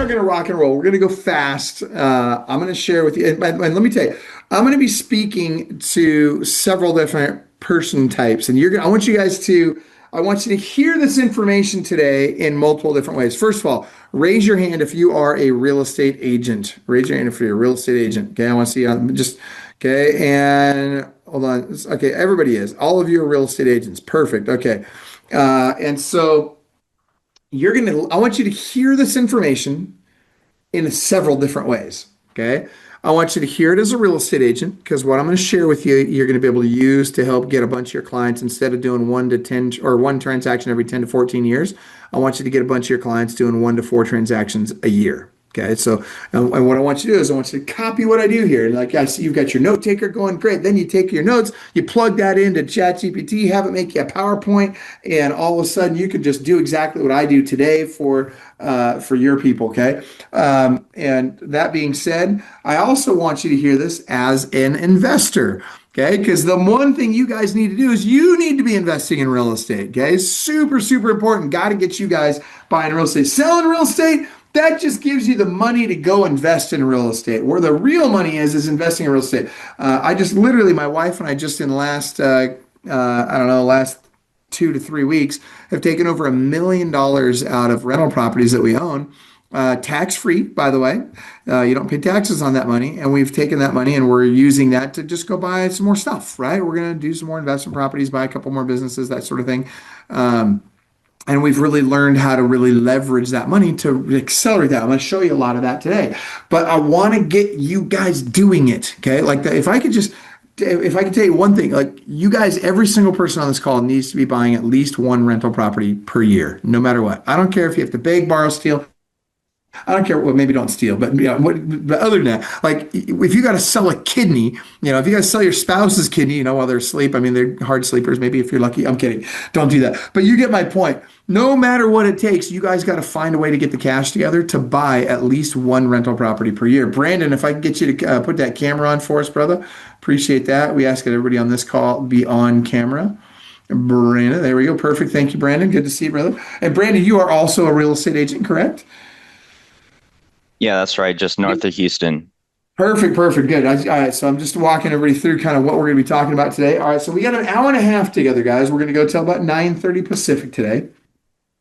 going to rock and roll. We're going to go fast. I'm going to share with you, and let me tell you, I'm going to be speaking to several different person types, and I want you to hear this information today in multiple different ways. First of all, raise your hand if you are a real estate agent. Raise your hand if you're a real estate agent. Okay, I want to see okay, and hold on. Okay, everybody is. All of you are real estate agents. Perfect. Okay, and so I want you to hear this information in several different ways. Okay. I want you to hear it as a real estate agent, because what I'm going to share with you, you're going to be able to use to help get a bunch of your clients, instead of doing 1 to 10 or one transaction every 10 to 14 years. I want you to get a bunch of your clients doing 1 to 4 transactions a year. Okay, so and what I want you to do is I want you to copy what I do here. Like I see you've got your note taker going, great. Then you take your notes, you plug that into ChatGPT, have it make you a PowerPoint, and all of a sudden you could just do exactly what I do today for your people. Okay, and that being said, I also want you to hear this as an investor. Okay, because the one thing you guys need to do is you need to be investing in real estate. Okay, super, super important. Got to get you guys buying real estate, selling real estate. That just gives you the money to go invest in real estate. Where the real money is investing in real estate. My wife and I just in the last, last 2 to 3 weeks have taken over $1 million out of rental properties that we own. Tax-free, by the way. You don't pay taxes on that money. And we've taken that money and we're using that to just go buy some more stuff, right? We're going to do some more investment properties, buy a couple more businesses, that sort of thing. And we've really learned how to really leverage that money to accelerate that. I'm going to show you a lot of that today. But I want to get you guys doing it, okay? If I could tell you one thing, like you guys, every single person on this call needs to be buying at least 1 rental property per year, no matter what. I don't care if you have to beg, borrow, steal. I don't care. Well, maybe don't steal, but but other than that, like if you got to sell a kidney, if you got to sell your spouse's kidney, while they're asleep, I mean, they're hard sleepers. Maybe if you're lucky, I'm kidding. Don't do that. But you get my point. No matter what it takes, you guys got to find a way to get the cash together to buy at least 1 rental property per year. Brandon, if I can get you to put that camera on for us, brother, appreciate that. We ask that everybody on this call be on camera. Brandon, there we go. Perfect. Thank you, Brandon. Good to see you, brother. And Brandon, you are also a real estate agent, correct? Yeah, that's right. Just north of Houston. Perfect. Good. All right. So I'm just walking everybody through kind of what we're going to be talking about today. All right. So we got an hour and a half together, guys. We're going to go till about 9:30 Pacific today.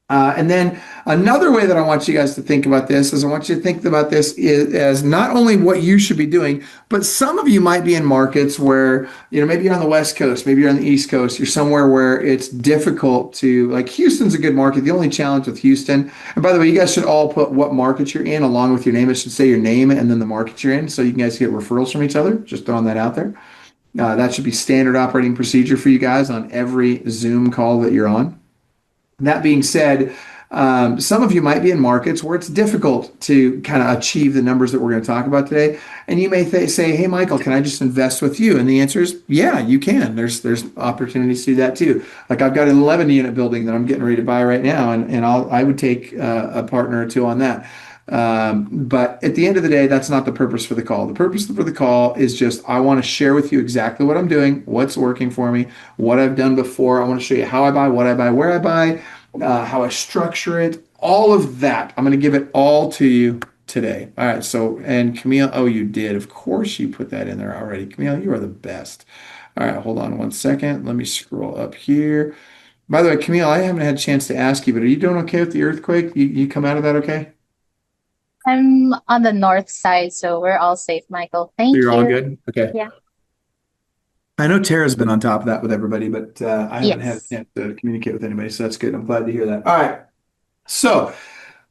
And then another way that I want you guys to think about this is I want you to think about this as not only what you should be doing, but some of you might be in markets where, maybe you're on the West Coast, maybe you're on the East Coast, you're somewhere where it's difficult to, like Houston's a good market. The only challenge with Houston, and by the way, you guys should all put what market you're in along with your name. It should say your name and then the market you're in so you guys get referrals from each other. Just throwing that out there. That should be standard operating procedure for you guys on every Zoom call that you're on. That being said, some of you might be in markets where it's difficult to kind of achieve the numbers that we're going to talk about today. And you may say, hey, Michael, can I just invest with you? And the answer is, yeah, you can. There's opportunities to do that too. Like I've got an 11 unit building that I'm getting ready to buy right now. And I would take a partner or two on that. But at the end of the day, that's not the purpose for the call. The purpose for the call is just, I want to share with you exactly what I'm doing, what's working for me, what I've done before. I want to show you how I buy, what I buy, where I buy, how I structure it, all of that. I'm going to give it all to you today. All right. So, and Camille, oh, you did. Of course you put that in there already. Camille, you are the best. All right. Hold on one second. Let me scroll up here. By the way, Camille, I haven't had a chance to ask you, but are you doing okay with the earthquake? You come out of that okay? I'm on the north side, so we're all safe, Michael. Thank you. You're all good? Okay. Yeah. I know Tara's been on top of that with everybody, but I haven't had a chance to communicate with anybody, so that's good. I'm glad to hear that. All right. So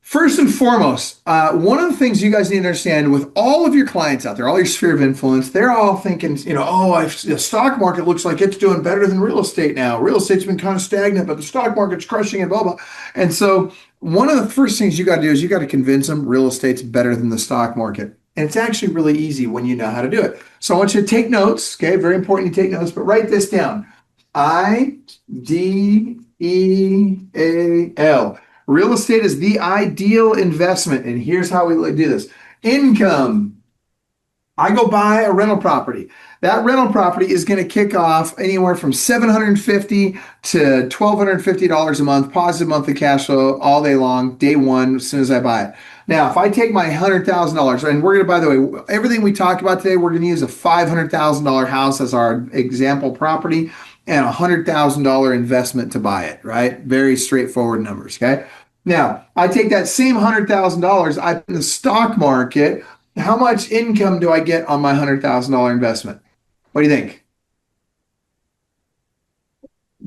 first and foremost, one of the things you guys need to understand with all of your clients out there, all your sphere of influence, they're all thinking, the stock market looks like it's doing better than real estate now. Real estate's been kind of stagnant, but the stock market's crushing it, blah, blah. And so one of the first things you got to do is you got to convince them real estate's better than the stock market. And it's actually really easy when you know how to do it. So I want you to take notes, okay? Very important you take notes, but write this down. IDEAL. Real estate is the ideal investment. And here's how we do this. Income. I go buy a rental property. That rental property is going to kick off anywhere from $750 to $1,250 a month, positive monthly cash flow all day long, day one, as soon as I buy it. Now, if I take my $100,000, and we're going to, by the way, everything we talked about today, we're going to use a $500,000 house as our example property and a $100,000 investment to buy it, right? Very straightforward numbers, okay? Now, I take that same $100,000, I put in the stock market. How much income do I get on my $100,000 investment? What do you think?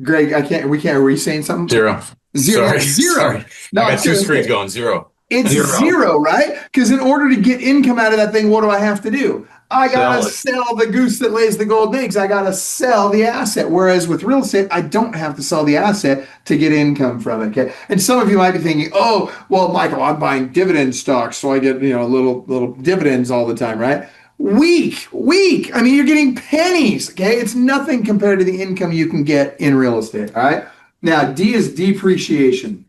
Greg, we can't, were you saying something? Zero. Zero. Sorry. Zero. Sorry. No, I got two screens going. Zero. It's zero, right? Because in order to get income out of that thing, what do I have to do? I gotta sell the goose that lays the golden eggs. I gotta sell the asset. Whereas with real estate, I don't have to sell the asset to get income from it. Okay. And some of you might be thinking, oh, well, Michael, I'm buying dividend stocks, so I get, little dividends all the time, right? Weak. I mean, you're getting pennies. Okay. It's nothing compared to the income you can get in real estate. All right. Now, D is depreciation.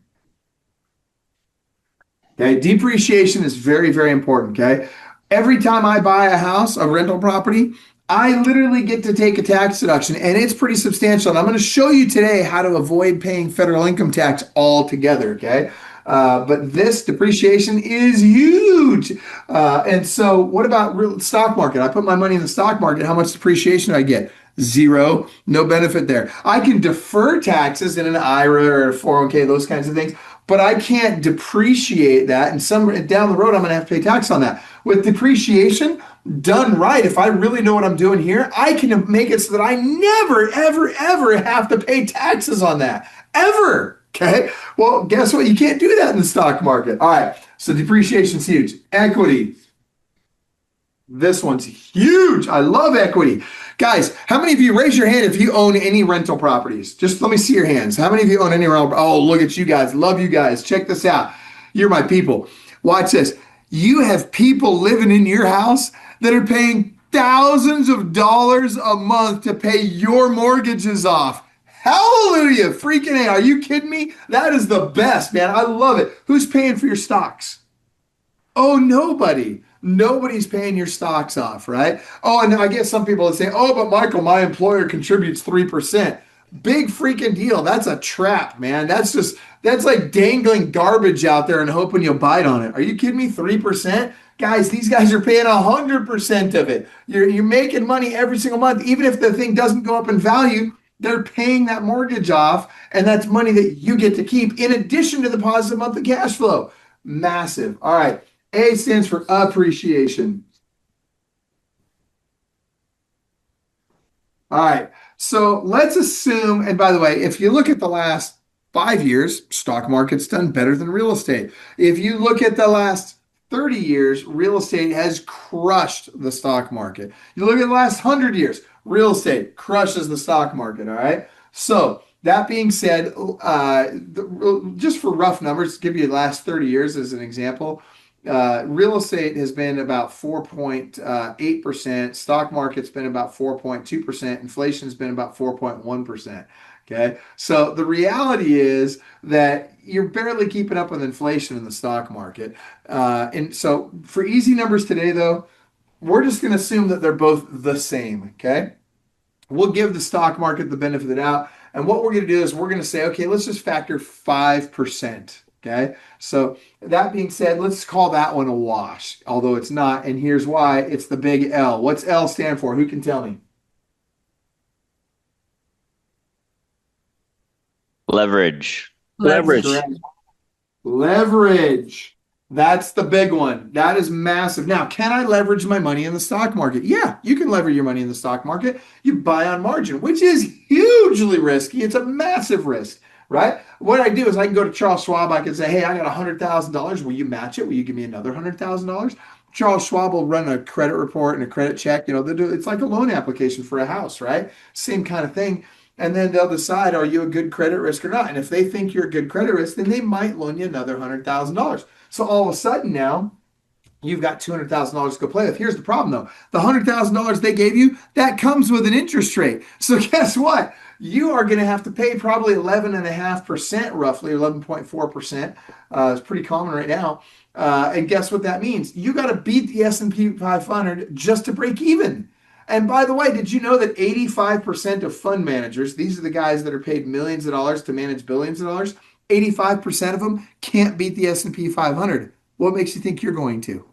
Okay, depreciation is very, very important, okay? Every time I buy a house, a rental property, I literally get to take a tax deduction, and it's pretty substantial. And I'm going to show you today how to avoid paying federal income tax altogether, okay? But this depreciation is huge. And so what about real stock market? I put my money in the stock market. How much depreciation do I get? Zero. No benefit there. I can defer taxes in an IRA or a 401k, those kinds of things, but I can't depreciate that. And down the road, I'm going to have to pay tax on that. With depreciation done right, if I really know what I'm doing here, I can make it so that I never, ever, ever have to pay taxes on that. Ever. Okay. Well, guess what? You can't do that in the stock market. All right. So depreciation is huge. Equity. This one's huge. I love equity. Guys, how many of you, raise your hand if you own any rental properties? Just let me see your hands. How many of you own any rental? Oh, look at you guys. Love you guys. Check this out. You're my people. Watch this. You have people living in your house that are paying thousands of dollars a month to pay your mortgages off. Hallelujah. Freaking A. Are you kidding me? That is the best, man. I love it. Who's paying for your stocks? Oh, nobody. Nobody's paying your stocks off, right? Oh, and I guess some people will say, oh, but Michael, my employer contributes 3%. Big freaking deal. That's a trap, man. That's like dangling garbage out there and hoping you'll bite on it. Are you kidding me? 3%? Guys, these guys are paying 100% of it. You're making money every single month. Even if the thing doesn't go up in value, they're paying that mortgage off, and that's money that you get to keep in addition to the positive monthly cash flow. Massive. All right. A stands for appreciation. All right. So let's assume, and by the way, if you look at the last 5 years, stock market's done better than real estate. If you look at the last 30 years, real estate has crushed the stock market. You look at the last 100 years, real estate crushes the stock market. All right. So that being said, just for rough numbers, give you the last 30 years as an example. Real estate has been about 4.8%. Stock market's been about 4.2%. Inflation's been about 4.1%. Okay. So the reality is that you're barely keeping up with inflation in the stock market. And so for easy numbers today, though, we're just going to assume that they're both the same. Okay. We'll give the stock market the benefit of the doubt. And what we're going to do is we're going to say, okay, let's just factor 5%. Okay, so that being said, let's call that one a wash, although it's not. And here's why. It's the big L. What's L stand for? Who can tell me? Leverage. Leverage. That's the big one. That is massive. Now, can I leverage my money in the stock market? Yeah, you can leverage your money in the stock market. You buy on margin, which is hugely risky. It's a massive risk. Right? What I do is I can go to Charles Schwab. I can say, hey, I got $100,000. Will you match it? Will you give me another $100,000? Charles Schwab will run a credit report and a credit check. It's like a loan application for a house, right? Same kind of thing. And then they'll decide, are you a good credit risk or not? And if they think you're a good credit risk, then they might loan you another $100,000. So all of a sudden now, you've got $200,000 to go play with. Here's the problem, though. The $100,000 they gave you, that comes with an interest rate. So guess what? You are going to have to pay probably 11.5%, roughly 11.4%. It's pretty common right now. And guess what that means? You got to beat the S&P 500 just to break even. And by the way, did you know that 85% of fund managers, these are the guys that are paid millions of dollars to manage billions of dollars, 85% of them can't beat the S&P 500. What makes you think you're going to?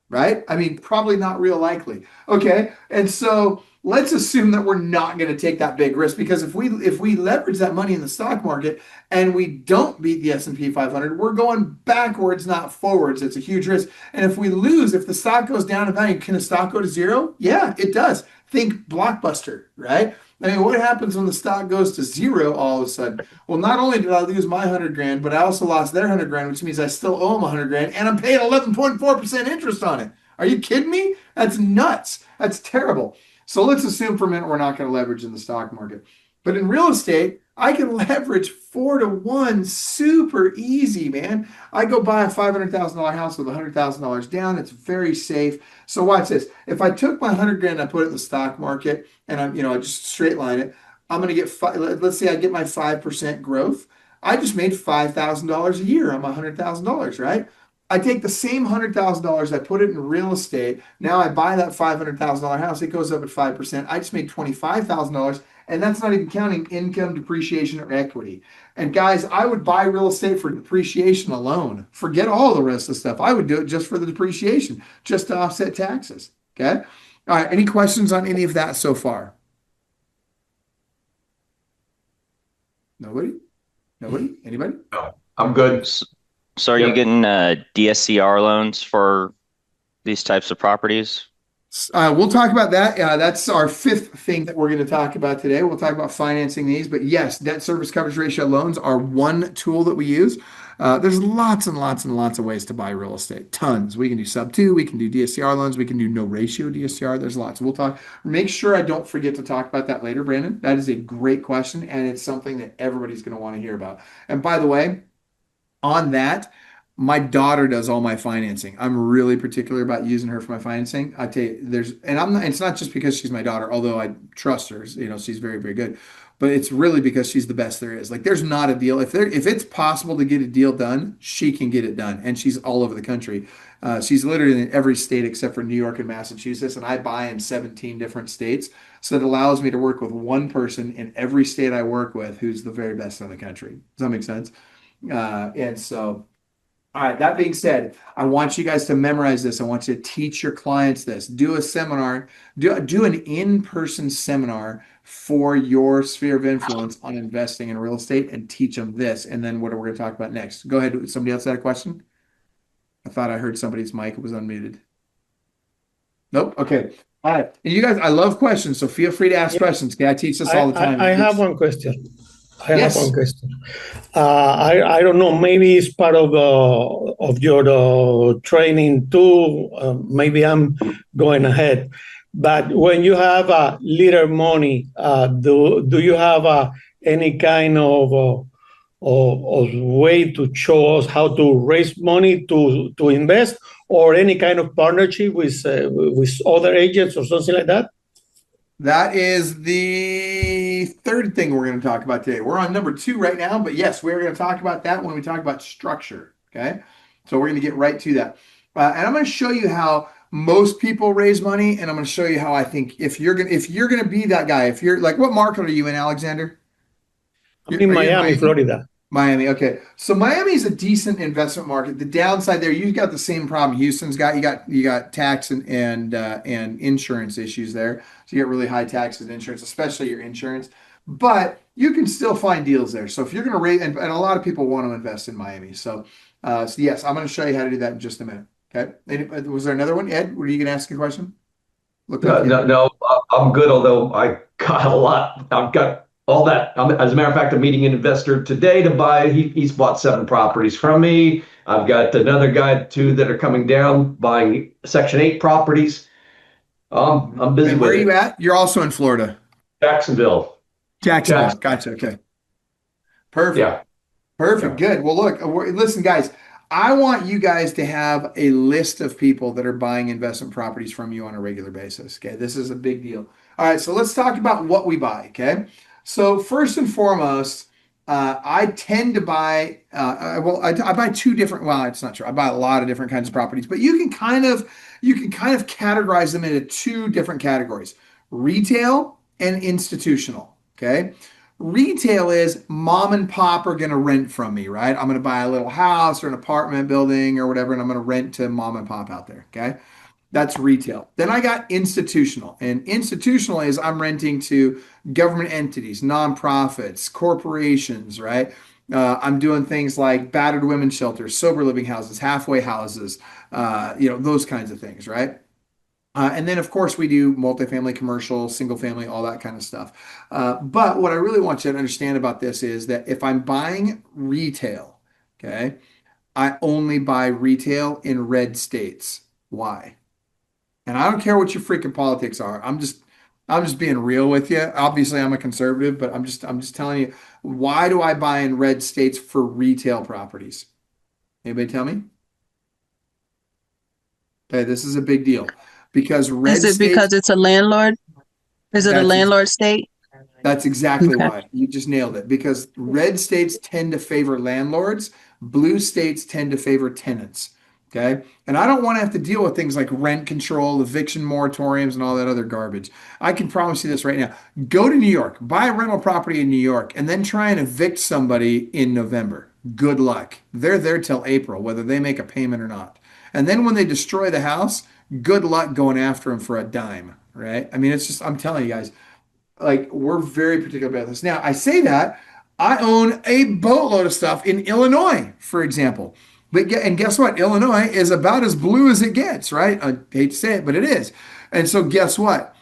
Right? I mean, probably not real likely. Okay. And so let's assume that we're not going to take that big risk, because if we leverage that money in the stock market and we don't beat the S&P 500, we're going backwards, not forwards. It's a huge risk. And if we lose, if the stock goes down in value, can the stock go to zero? Yeah, it does. Think Blockbuster, right? I mean, what happens when the stock goes to zero all of a sudden? Well, not only did I lose my 100 grand, but I also lost their 100 grand, which means I still owe them 100 grand, and I'm paying 11.4% interest on it. Are you kidding me? That's nuts. That's terrible. So let's assume for a minute we're not going to leverage in the stock market. But in real estate, I can leverage 4 to 1 super easy, man. I go buy a $500,000 house with $100,000 down. It's very safe. So watch this. If I took my 100 grand and I put it in the stock market and I just straight line it, I'm going to get, let's say I get my 5% growth. I just made $5,000 a year on my $100,000, right? I take the same $100,000, I put it in real estate. Now I buy that $500,000 house. It goes up at 5%. I just made $25,000, and that's not even counting income, depreciation, or equity. And guys, I would buy real estate for depreciation alone. Forget all the rest of the stuff. I would do it just for the depreciation, just to offset taxes. Okay. All right. Any questions on any of that so far? Nobody? Nobody? Anybody? No, I'm good. So are you getting DSCR loans for these types of properties? We'll talk about that. That's our fifth thing that we're going to talk about today. We'll talk about financing these, but yes, debt service coverage ratio loans are one tool that we use. There's lots and lots and lots of ways to buy real estate. Tons. We can do sub 2, we can do DSCR loans, we can do no ratio DSCR. There's lots. We'll talk. Make sure I don't forget to talk about that later, Brandon. That is a great question, and it's something that everybody's going to want to hear about. And by the way, on that, my daughter does all my financing. I'm really particular about using her for my financing. I tell you, it's not just because she's my daughter, although I trust her, she's very, very good, but it's really because she's the best there is. Like, there's not a deal. If it's possible to get a deal done, she can get it done. And she's all over the country. She's literally in every state except for New York and Massachusetts. And I buy in 17 different states. So it allows me to work with one person in every state I work with who's the very best in the country. Does that make sense? And so, all right, that being said, I want you guys to memorize this. I want you to teach your clients this. Do a seminar, do an in-person seminar for your sphere of influence on investing in real estate, and teach them this. And then what are we going to talk about next? Go ahead. Somebody else had a question? I thought I heard somebody's mic was unmuted. Nope. Okay. All right. And you guys, I love questions, so feel free to ask questions. Okay, I teach this all the time. I have one question. Yes. Have one question. I don't know. Maybe it's part of your training too. Maybe I'm going ahead. But when you have little money, do you have any kind of way to show us how to raise money to invest, or any kind of partnership with other agents or something like that? That is the third thing we're going to talk about today. We're on number 2 right now, but yes, we're going to talk about that when we talk about structure. Okay, so we're going to get right to that, and I'm going to show you how most people raise money, and I'm going to show you how I think if you're going to be that guy, if you're like, what market are you in, Alexander? I'm in Miami, Florida. Miami. Okay. So Miami is a decent investment market. The downside there, you've got the same problem Houston's got. You got tax and insurance issues there. So you get really high taxes and insurance, especially your insurance. But you can still find deals there. So if you're going to raise, and a lot of people want to invest in Miami. So yes, I'm going to show you how to do that in just a minute. Okay. Was there another one? Ed, were you going to ask a question? No, I'm good. Although I got a lot. I've got all that. As a matter of fact, I'm meeting an investor today to buy. He's bought 7 properties from me. I've got another guy, 2 that are coming down buying Section 8 properties. I'm busy. And where are you at? You're also in Florida. Jacksonville. Gotcha. Okay. Perfect. Yeah. Perfect. Yeah. Good. Well, look, listen, guys, I want you guys to have a list of people that are buying investment properties from you on a regular basis. Okay. This is a big deal. All right. So let's talk about what we buy. Okay. So first and foremost, I tend to buy, I buy 2 different, well, it's not true. I buy a lot of different kinds of properties, but you can kind of categorize them into 2 different categories: retail and institutional. Okay. Retail is mom and pop are going to rent from me, right? I'm going to buy a little house or an apartment building or whatever, and I'm going to rent to mom and pop out there. Okay. That's retail. Then I got institutional, and institutional is I'm renting to government entities, nonprofits, corporations, right? I'm doing things like battered women's shelters, sober living houses, halfway houses, those kinds of things, right? And then, of course, we do multifamily, commercial, single family, all that kind of stuff. But what I really want you to understand about this is that if I'm buying retail, okay, I only buy retail in red states. Why? And I don't care what your freaking politics are. I'm just being real with you. Obviously, I'm a conservative, but I'm just telling you, why do I buy in red states for retail properties? Anybody tell me? Okay, this is a big deal because red Is it states, because it's a landlord? Is it a that's landlord state? that's exactly Okay. why. You just nailed it. Because red states tend to favor landlords, blue states tend to favor tenants. Okay. And I don't want to have to deal with things like rent control, eviction moratoriums, and all that other garbage. I can promise you this right now. Go to New York, buy a rental property in New York, and then try and evict somebody in November. Good luck. They're there till April, whether they make a payment or not. And then when they destroy the house, good luck going after them for a dime. Right. I mean, it's just, I'm telling you guys, like we're very particular about this. Now, I say that I own a boatload of stuff in Illinois, for example. And guess what? Illinois is about as blue as it gets, right? I hate to say it, but it is. And so guess what?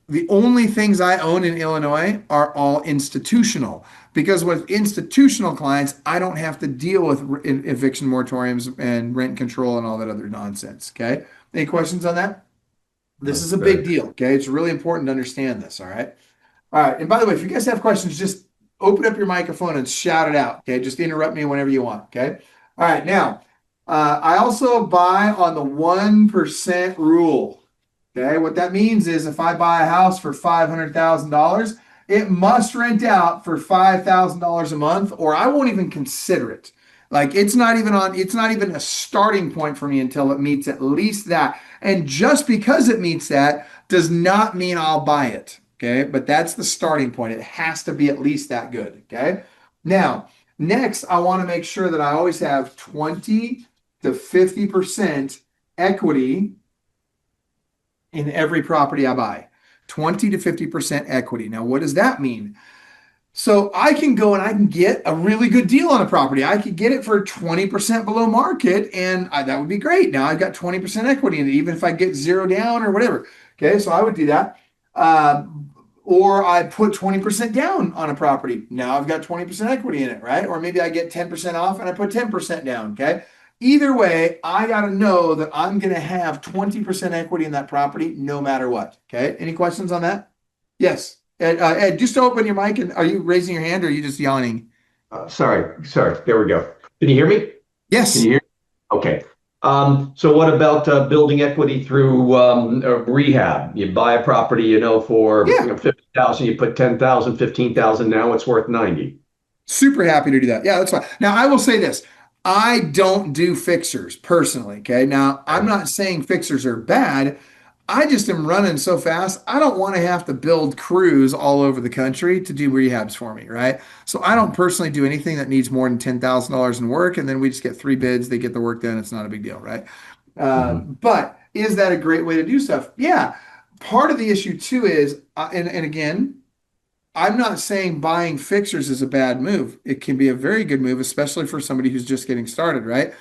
The only things I own in Illinois are all institutional because with institutional clients, I don't have to deal with eviction moratoriums and rent control and all that other nonsense. Okay. Any questions on that? This is a big deal. Okay. It's really important to understand this. All right. All right. And by the way, if you guys have questions, just open up your microphone and shout it out. Okay. Just interrupt me whenever you want. Okay. All right. Now, I also buy on the 1% rule. Okay. What that means is if I buy a house for $500,000, it must rent out for $5,000 a month, or I won't even consider it. Like it's not even a starting point for me until it meets at least that. And just because it meets that does not mean I'll buy it. Okay. But that's the starting point. It has to be at least that good. Okay. Now, next, I want to make sure that I always have 20 to 50% equity in every property I buy. 20 to 50% equity. Now, what does that mean? So I can go and I can get a really good deal on a property. I could get it for 20% below market, and that would be great. Now I've got 20% equity in it, even if I get zero down or whatever. Okay, so I would do that. Or I put 20% down on a property. Now I've got 20% equity in it, right? Or maybe I get 10% off and I put 10% down, okay? Either way, I got to know that I'm going to have 20% equity in that property no matter what, okay? Any questions on that? Yes. Ed, just open your mic. And are you raising your hand or are you just yawning? Sorry. There we go. Can you hear me? Yes. Can you hear me? Okay. So what about building equity through rehab? You buy a property, for Yeah. 50,000, you put 10,000, 15,000. Now it's worth 90. Super happy to do that. Yeah, that's fine. Now, I will say this. I don't do fixers personally, okay? Now, I'm not saying fixers are bad. I just am running so fast. I don't want to have to build crews all over the country to do rehabs for me, right? So I don't personally do anything that needs more than $10,000 in work, and then we just get 3 bids. They get the work done. It's not a big deal, right? But is that a great way to do stuff? Yeah. Part of the issue too is, and again, I'm not saying buying fixers is a bad move. It can be a very good move, especially for somebody who's just getting started, right?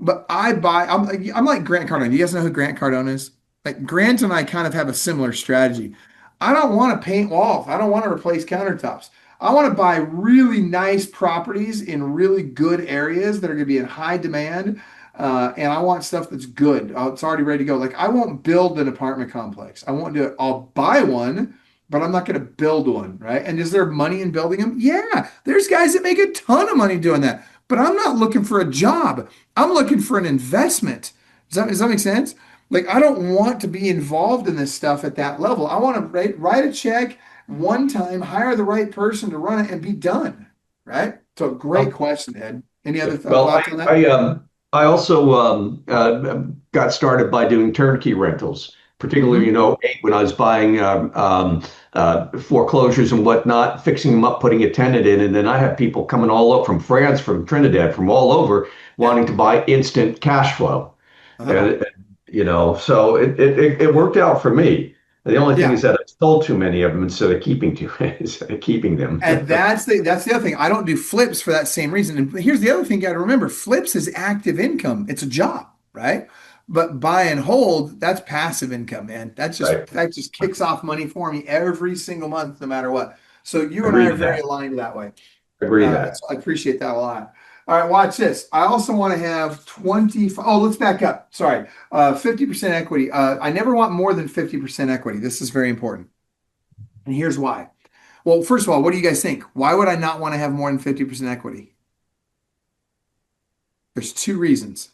But I'm like Grant Cardone. You guys know who Grant Cardone is? Like Grant and I kind of have a similar strategy. I don't want to paint walls. I don't want to replace countertops. I want to buy really nice properties in really good areas that are going to be in high demand. And I want stuff that's good. It's already ready to go. Like I won't build an apartment complex. I won't do it. I'll buy one, but I'm not going to build one, right? And is there money in building them? Yeah, there's guys that make a ton of money doing that. But I'm not looking for a job. I'm looking for an investment. Does that make sense? Like, I don't want to be involved in this stuff at that level. I want to write a check one time, hire the right person to run it, and be done, right? So, great question, Ed. Any other thoughts on that? I also got started by doing turnkey rentals. particularly in '08 when I was buying foreclosures and whatnot, fixing them up, putting a tenant in. And then I had people coming all up from France, from Trinidad, from all over wanting to buy instant cash flow. And, so it worked out for me. The only thing is that I sold too many of them instead of keeping them. And that's the other thing. I don't do flips for that same reason. And here's the other thing you got to remember: flips is active income. It's a job, right? But buy and hold, that's passive income, man. That just kicks off money for me every single month, no matter what. So you and I are very aligned that way. Agree that. So I appreciate that a lot. All right, watch this. I also want to have 20. Oh, let's back up. Sorry. 50% equity. I never want more than 50% equity. This is very important. And here's why. Well, first of all, what do you guys think? Why would I not want to have more than 50% equity? There's two reasons.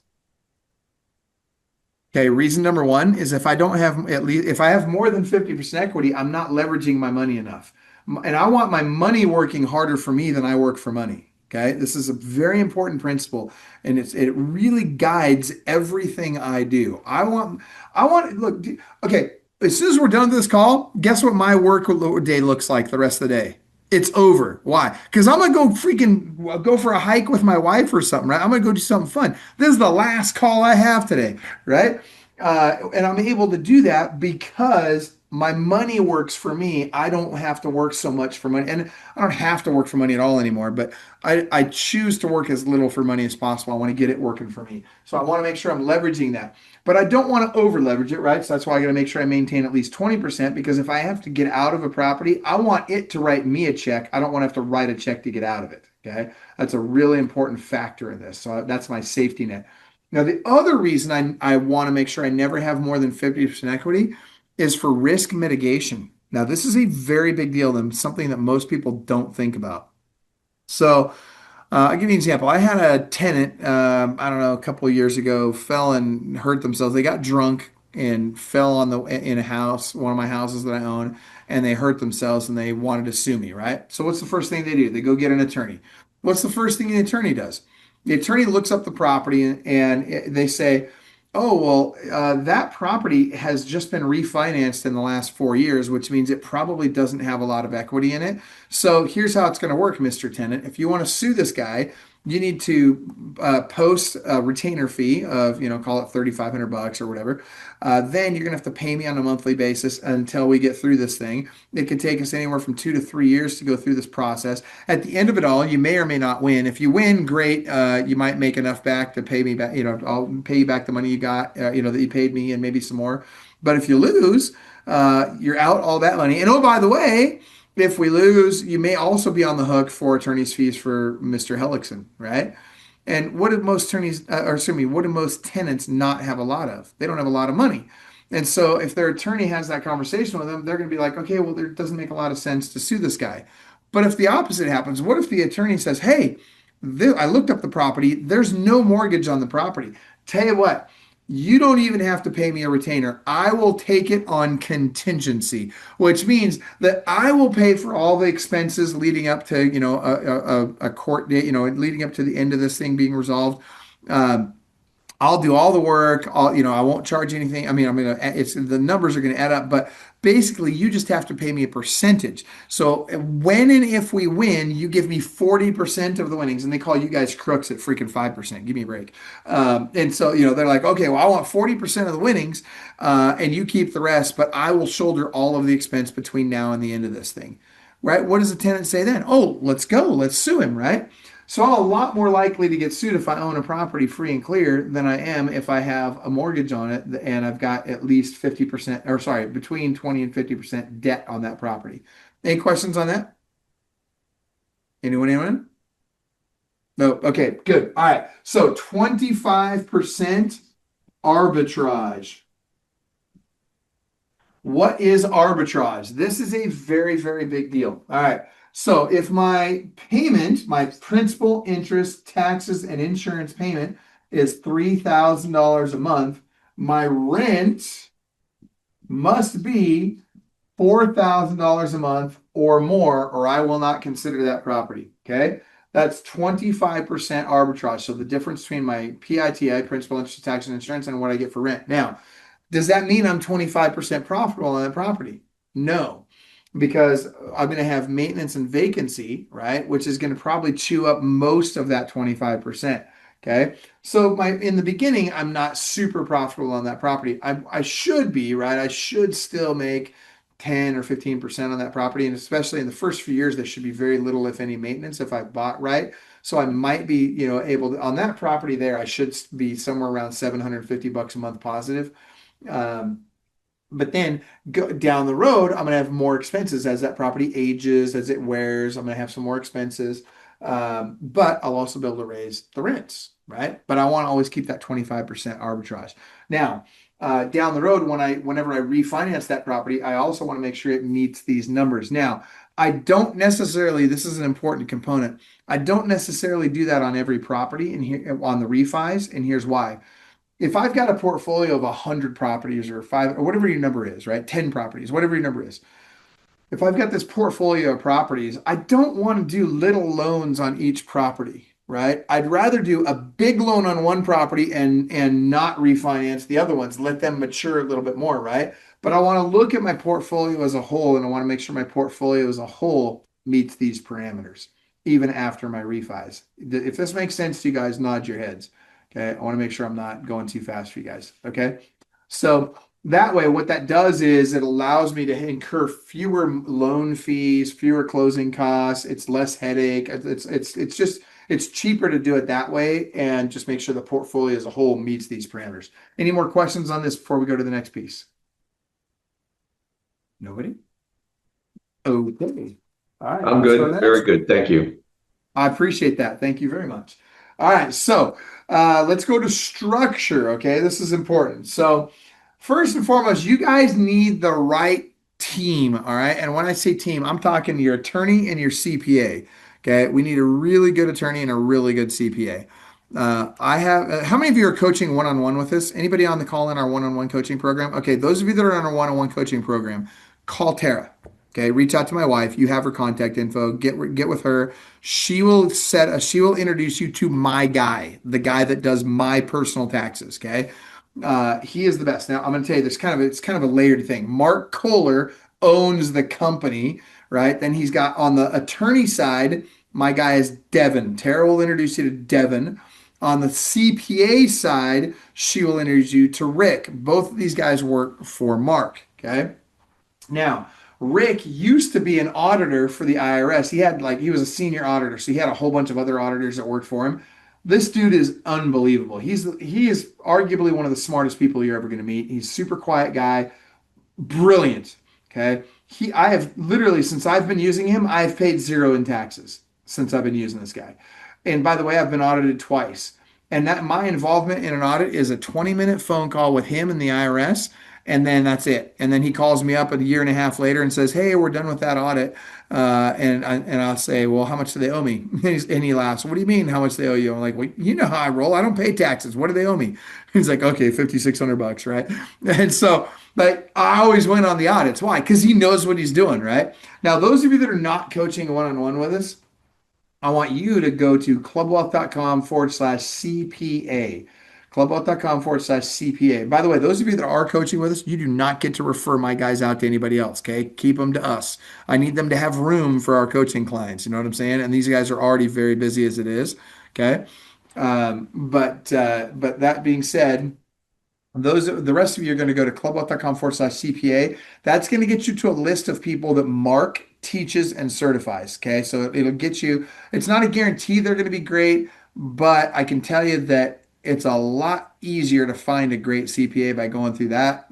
Okay, reason number one is if I don't have if I have more than 50% equity, I'm not leveraging my money enough. And I want my money working harder for me than I work for money. Okay, this is a very important principle, and it really guides everything I do. Look, okay, as soon as we're done with this call, guess what my work day looks like the rest of the day? It's over. Why? Because I'm gonna go for a hike with my wife or something, right? I'm gonna go do something fun. This is the last call I have today, right? And I'm able to do that because my money works for me. I don't have to work so much for money. And I don't have to work for money at all anymore, but I choose to work as little for money as possible. I want to get it working for me. So I want to make sure I'm leveraging that. But I don't want to over leverage it, right? So that's why I got to make sure I maintain at least 20%, because if I have to get out of a property, I want it to write me a check. I don't want to have to write a check to get out of it. Okay. That's a really important factor in this. So that's my safety net. Now, the other reason I want to make sure I never have more than 50% equity is for risk mitigation. Now, this is a very big deal and something that most people don't think about. So I'll give you an example. I had a tenant, I don't know, a couple of years ago, fell and hurt themselves. They got drunk and fell in a house, one of my houses that I own, and they hurt themselves and they wanted to sue me, right? So what's the first thing they do? They go get an attorney. What's the first thing the attorney does? The attorney looks up the property and they say, oh, well, that property has just been refinanced in the last 4 years, which means it probably doesn't have a lot of equity in it. So here's how it's going to work, Mr. Tenant. If you want to sue this guy, you need to post a retainer fee of, call it $3,500 or whatever. Then you're going to have to pay me on a monthly basis until we get through this thing. It could take us anywhere from 2 to 3 years to go through this process. At the end of it all, you may or may not win. If you win, great. You might make enough back to pay me back. I'll pay you back the money you got, that you paid me and maybe some more. But if you lose, you're out all that money. And oh, by the way, if we lose, you may also be on the hook for attorney's fees for Mr. Hellickson, right? And what do most what do most tenants not have a lot of? They don't have a lot of money. And so if their attorney has that conversation with them, they're going to be like, okay, well, it doesn't make a lot of sense to sue this guy. But if the opposite happens, what if the attorney says, hey, I looked up the property, there's no mortgage on the property. Tell you what, you don't even have to pay me a retainer. I will take it on contingency, which means that I will pay for all the expenses leading up to, a court date, leading up to the end of this thing being resolved. I'll do all the work. I won't charge anything. I mean, the numbers are going to add up, but basically you just have to pay me a percentage. So when and if we win, you give me 40% of the winnings, and they call you guys crooks at freaking 5%. Give me a break. And so, they're like, okay, well, I want 40% of the winnings, and you keep the rest, but I will shoulder all of the expense between now and the end of this thing, right? What does the tenant say then? Oh, let's go. Let's sue him, right? So I'm a lot more likely to get sued if I own a property free and clear than I am if I have a mortgage on it and I've got at least 50%, or sorry, between 20 and 50% debt on that property. Any questions on that? Anyone? No. Okay, good. All right. So 25% arbitrage. What is arbitrage? This is a very, very big deal. All right. So if my payment, my principal, interest, taxes, and insurance payment is $3,000 a month, my rent must be $4,000 a month or more, or I will not consider that property. Okay. That's 25% arbitrage. So the difference between my PITI, principal, interest, taxes, and insurance, and what I get for rent. Now, Does that mean I'm 25% profitable on that property? No, because I'm going to have maintenance and vacancy, right? Which is going to probably chew up most of that 25%. Okay. So in the beginning, I'm not super profitable on that property. I should be, right? I should still make 10 or 15% on that property. And especially in the first few years, there should be very little, if any, maintenance if I bought right. So I might be, able to, on that property there, I should be somewhere around $750 a month positive. But then go down the road, I'm going to have more expenses as that property ages, as it wears. I'm going to have some more expenses. But I'll also be able to raise the rents, right? But I want to always keep that 25% arbitrage. Now, down the road, whenever I refinance that property, I also want to make sure it meets these numbers. Now, I don't necessarily, this is an important component. I don't necessarily do that on every property and here on the refis, and here's why. If I've got a portfolio of 100 properties or 5 or whatever your number is, right? 10 properties, whatever your number is. If I've got this portfolio of properties, I don't want to do little loans on each property, right? I'd rather do a big loan on one property and not refinance the other ones, let them mature a little bit more, right? But I want to look at my portfolio as a whole, and I want to make sure my portfolio as a whole meets these parameters, even after my refis. If this makes sense to you guys, nod your heads. Okay. I want to make sure I'm not going too fast for you guys. Okay. So that way, what that does is it allows me to incur fewer loan fees, fewer closing costs. It's less headache. It's cheaper to do it that way and just make sure the portfolio as a whole meets these parameters. Any more questions on this before we go to the next piece? Nobody? Okay. All right. I'm good. Very good. Thank you. I appreciate that. Thank you very much. All right. So let's go to structure. Okay. This is important. So first and foremost, you guys need the right team. All right. And when I say team, I'm talking your attorney and your CPA. Okay. We need a really good attorney and a really good CPA. I have, how many of you are coaching one-on-one with us? Anybody on the call in our one-on-one coaching program? Okay. Those of you that are on our one-on-one coaching program, call Tara. Okay, reach out to my wife. You have her contact info. Get with her. She will introduce you to my guy, the guy that does my personal taxes. Okay, he is the best. Now I'm going to tell you, it's kind of a layered thing. Mark Kohler owns the company, right? Then he's got on the attorney side, my guy is Devin. Tara will introduce you to Devin. On the CPA side, she will introduce you to Rick. Both of these guys work for Mark. Okay, now. Rick used to be an auditor for the IRS. He was a senior auditor, so he had a whole bunch of other auditors that worked for him. This dude is unbelievable. He is arguably one of the smartest people you're ever going to meet. He's a super quiet guy, brilliant. Okay, I have literally, since I've been using him, I've paid zero in taxes since I've been using this guy. And by the way, I've been audited twice. And that my involvement in an audit is a 20-minute phone call with him and the IRS. And then that's it. And then he calls me up a year and a half later and says, "Hey, we're done with that audit." And I'll say, "Well, how much do they owe me?" And he laughs. "What do you mean, how much they owe you?" I'm like, "Well, you know how I roll. I don't pay taxes. What do they owe me?" He's like, "Okay, $5,600, right?" And so, but I always went on the audits. Why? Because he knows what he's doing, right? Now, those of you that are not coaching one-on-one with us, I want you to go to clubwealth.com/CPA. Clubwealth.com/CPA. By the way, those of you that are coaching with us, you do not get to refer my guys out to anybody else. Okay. Keep them to us. I need them to have room for our coaching clients. You know what I'm saying? And these guys are already very busy as it is. Okay. But that being said, the rest of you are going to go to clubwealth.com/CPA. That's going to get you to a list of people that Mark teaches and certifies. Okay. So it'll get you, it's not a guarantee they're going to be great, but I can tell you that it's a lot easier to find a great CPA by going through that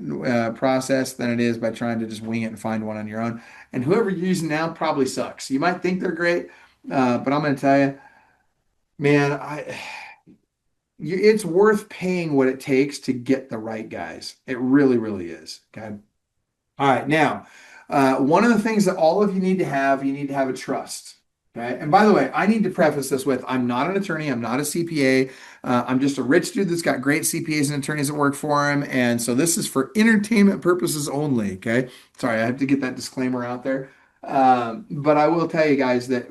process than it is by trying to just wing it and find one on your own. And whoever you're using now probably sucks. You might think they're great, but I'm going to tell you, man, it's worth paying what it takes to get the right guys. It really, really is. Okay. All right. Now, one of the things that all of you need to have a trust. Okay. And by the way, I need to preface this with, I'm not an attorney. I'm not a CPA. I'm just a rich dude that's got great CPAs and attorneys that work for him. And so this is for entertainment purposes only. Okay. Sorry, I have to get that disclaimer out there. But I will tell you guys that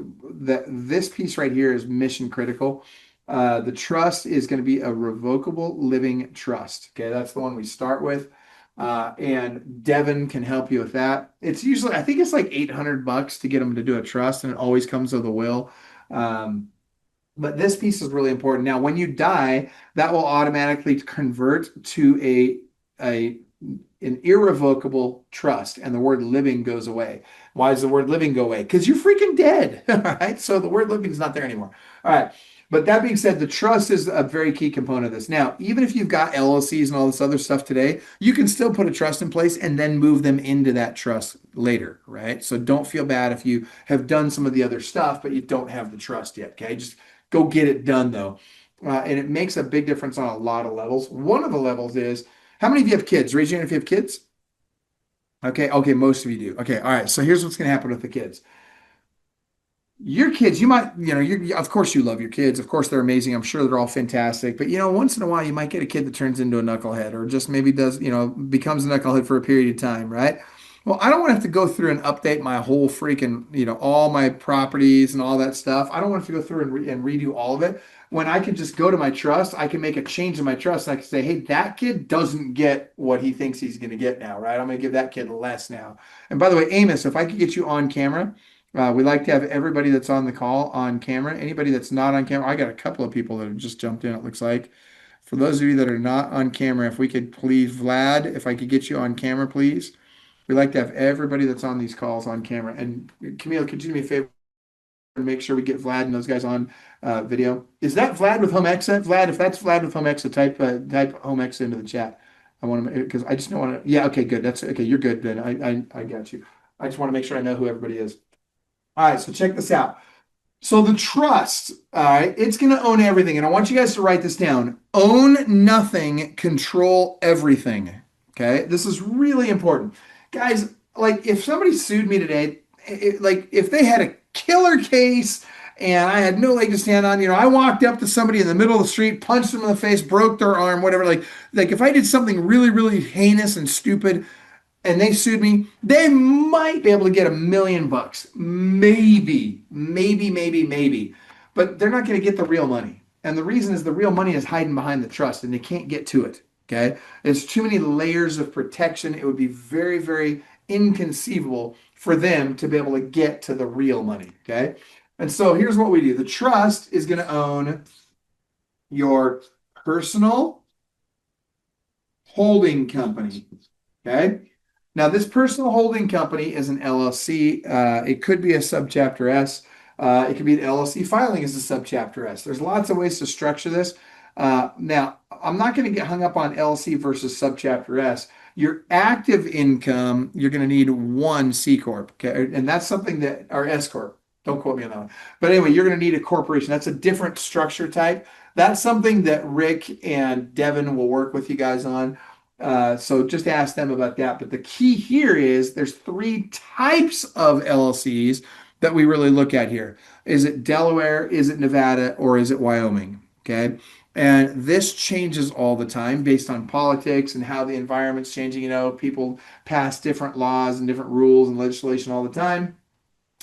this piece right here is mission critical. The trust is going to be a revocable living trust. Okay. That's the one we start with. And Devin can help you with that. It's usually, I think it's like $800 to get them to do a trust, and it always comes with a will. But this piece is really important. Now, when you die, that will automatically convert to an irrevocable trust, and the word living goes away. Why does the word living go away? Because you're freaking dead. All right. So the word living is not there anymore. All right. But that being said, the trust is a very key component of this. Now, even if you've got LLCs and all this other stuff today, you can still put a trust in place and then move them into that trust later, right? So don't feel bad if you have done some of the other stuff, but you don't have the trust yet, okay? Just go get it done, though. And it makes a big difference on a lot of levels. One of the levels is, how many of you have kids? Raise your hand if you have kids. Okay, most of you do. Okay, all right. So here's what's going to happen with the kids. Your kids, you might, of course you love your kids. Of course they're amazing. I'm sure they're all fantastic. But, once in a while you might get a kid that turns into a knucklehead, or just maybe does, becomes a knucklehead for a period of time, right? Well, I don't want to have to go through and update my whole freaking, all my properties and all that stuff. I don't want to go through and redo all of it. When I can just go to my trust, I can make a change in my trust. I can say, hey, that kid doesn't get what he thinks he's going to get now, right? I'm going to give that kid less now. And by the way, Amos, if I could get you on camera, we like to have everybody that's on the call on camera. Anybody that's not on camera, I got a couple of people that have just jumped in, it looks like. For those of you that are not on camera, if we could please, Vlad, if I could get you on camera, please. We like to have everybody that's on these calls on camera. And Camille, could you do me a favor and make sure we get Vlad and those guys on video? Is that Vlad with home exit? Vlad, if that's Vlad with home exit, type home exit into the chat. I want to, because I just don't want to. Yeah, okay, good. That's okay. You're good, Ben. I got you. I just want to make sure I know who everybody is. All right, so check this out. So the trust, all right, it's going to own everything. And I want you guys to write this down. Own nothing, control everything. Okay, this is really important. Guys, like if somebody sued me today, like if they had a killer case and I had no leg to stand on, I walked up to somebody in the middle of the street, punched them in the face, broke their arm, whatever. Like if I did something really, really heinous and stupid, and they sued me, they might be able to get $1 million. Maybe. But they're not going to get the real money. And the reason is the real money is hiding behind the trust, and they can't get to it. Okay? There's too many layers of protection. It would be very, very inconceivable for them to be able to get to the real money. Okay? And so here's what we do. The trust is going to own your personal holding company. Okay? Now, this personal holding company is an LLC. It could be a subchapter S. It could be an LLC filing as a subchapter S. There's lots of ways to structure this. Now, I'm not going to get hung up on LLC versus subchapter S. Your active income, you're going to need one C Corp. Okay? And that's something that, or S Corp. Don't quote me on that one. But anyway, you're going to need a corporation. That's a different structure type. That's something that Rick and Devin will work with you guys on. So just ask them about that. But the key here is there's 3 types of LLCs that we really look at here. Is it Delaware? Is it Nevada? Or is it Wyoming? Okay. And this changes all the time based on politics and how the environment's changing. People pass different laws and different rules and legislation all the time.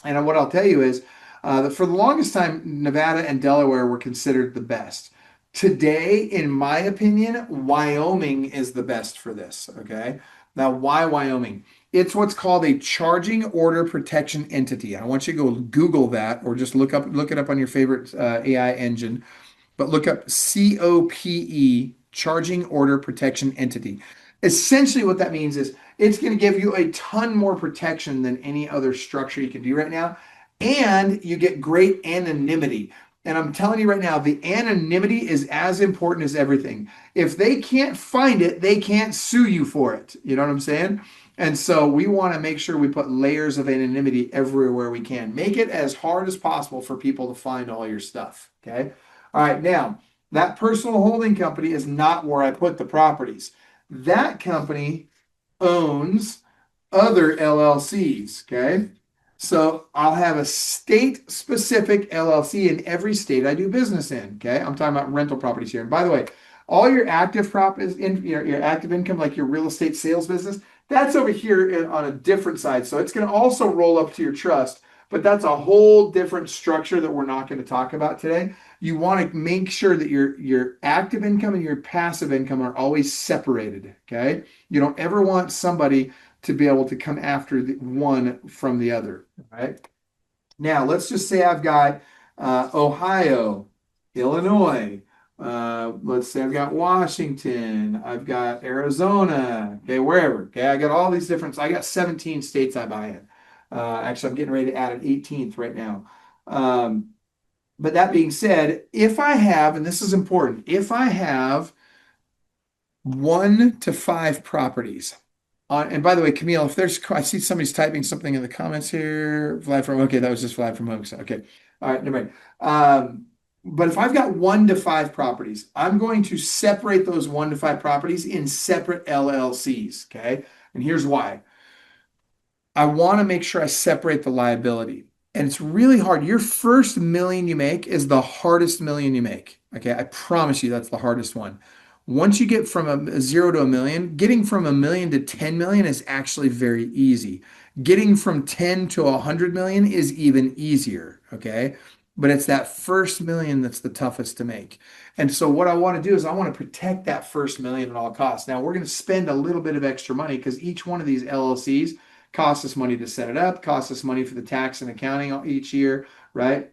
And what I'll tell you is that for the longest time, Nevada and Delaware were considered the best. Today, in my opinion, Wyoming is the best for this, okay? Now, why Wyoming? It's what's called a charging order protection entity. I want you to go Google that or just look it up on your favorite AI engine, but look up COPE, charging order protection entity. Essentially what that means is it's going to give you a ton more protection than any other structure you can do right now, and you get great anonymity. And I'm telling you right now, the anonymity is as important as everything. If they can't find it, they can't sue you for it. You know what I'm saying? And so we want to make sure we put layers of anonymity everywhere we can. Make it as hard as possible for people to find all your stuff. Okay? All right. Now, that personal holding company is not where I put the properties. That company owns other LLCs. Okay? So I'll have a state-specific LLC in every state I do business in. Okay, I'm talking about rental properties here. And by the way, all your active properties, your active income, like your real estate sales business, that's over here on a different side. So it's going to also roll up to your trust, but that's a whole different structure that we're not going to talk about today. You want to make sure that your active income and your passive income are always separated. Okay. You don't ever want somebody to be able to come after the one from the other. Right. Now, let's just say I've got Ohio, Illinois. Let's say I've got Washington. I've got Arizona. Okay, wherever. Okay, I got all these different. I got 17 states I buy in. Actually, I'm getting ready to add an 18th right now. But that being said, if I have, and this is important, if I have 1 to 5 properties. And by the way, Camille, if there's, I see somebody's typing something in the comments here. Vlad from, okay, that was just Vlad from home. Okay. All right, never mind. But if I've got 1 to 5 properties, I'm going to separate those 1 to 5 properties in separate LLCs. Okay. And here's why. I want to make sure I separate the liability. And it's really hard. Your first million you make is the hardest million you make. Okay. I promise you that's the hardest one. Once you get from a 0 to a million, getting from a million to 10 million is actually very easy. Getting from 10 to 100 million is even easier, okay? But it's that first million that's the toughest to make. And so what I want to do is I want to protect that first million at all costs. Now, we're going to spend a little bit of extra money because each one of these LLCs costs us money to set it up, costs us money for the tax and accounting each year, right?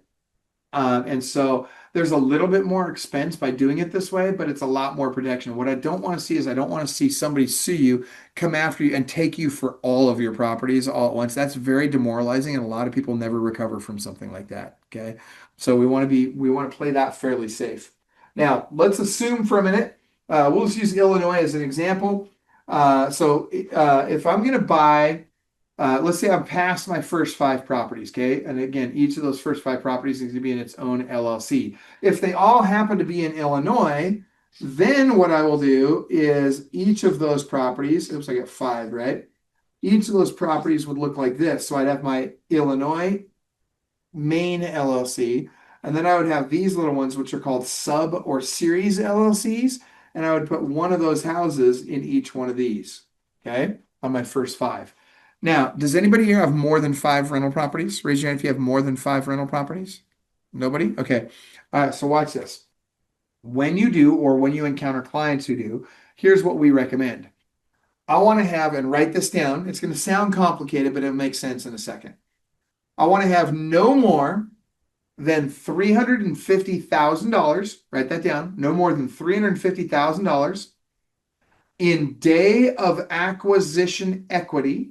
And so there's a little bit more expense by doing it this way, but it's a lot more protection. What I don't want to see is I don't want to see somebody sue you, come after you, and take you for all of your properties all at once. That's very demoralizing, and a lot of people never recover from something like that. Okay, so we want to play that fairly safe. Now let's assume for a minute. We'll just use Illinois as an example. So if I'm going to buy. Let's say I'm past my first 5 properties, okay? And again, each of those first 5 properties is going to be in its own LLC. If they all happen to be in Illinois, then what I will do is each of those properties, oops, I got 5, right? Each of those properties would look like this. So I'd have my Illinois main LLC, and then I would have these little ones, which are called sub or series LLCs, and I would put one of those houses in each one of these, okay, on my first 5. Now, does anybody here have more than 5 rental properties? Raise your hand if you have more than 5 rental properties. Nobody? Okay. All right, so watch this. When you do, or when you encounter clients who do, here's what we recommend. I want to have, and write this down. It's going to sound complicated, but it'll make sense in a second. I want to have no more than $350,000. Write that down. No more than $350,000 in day of acquisition equity.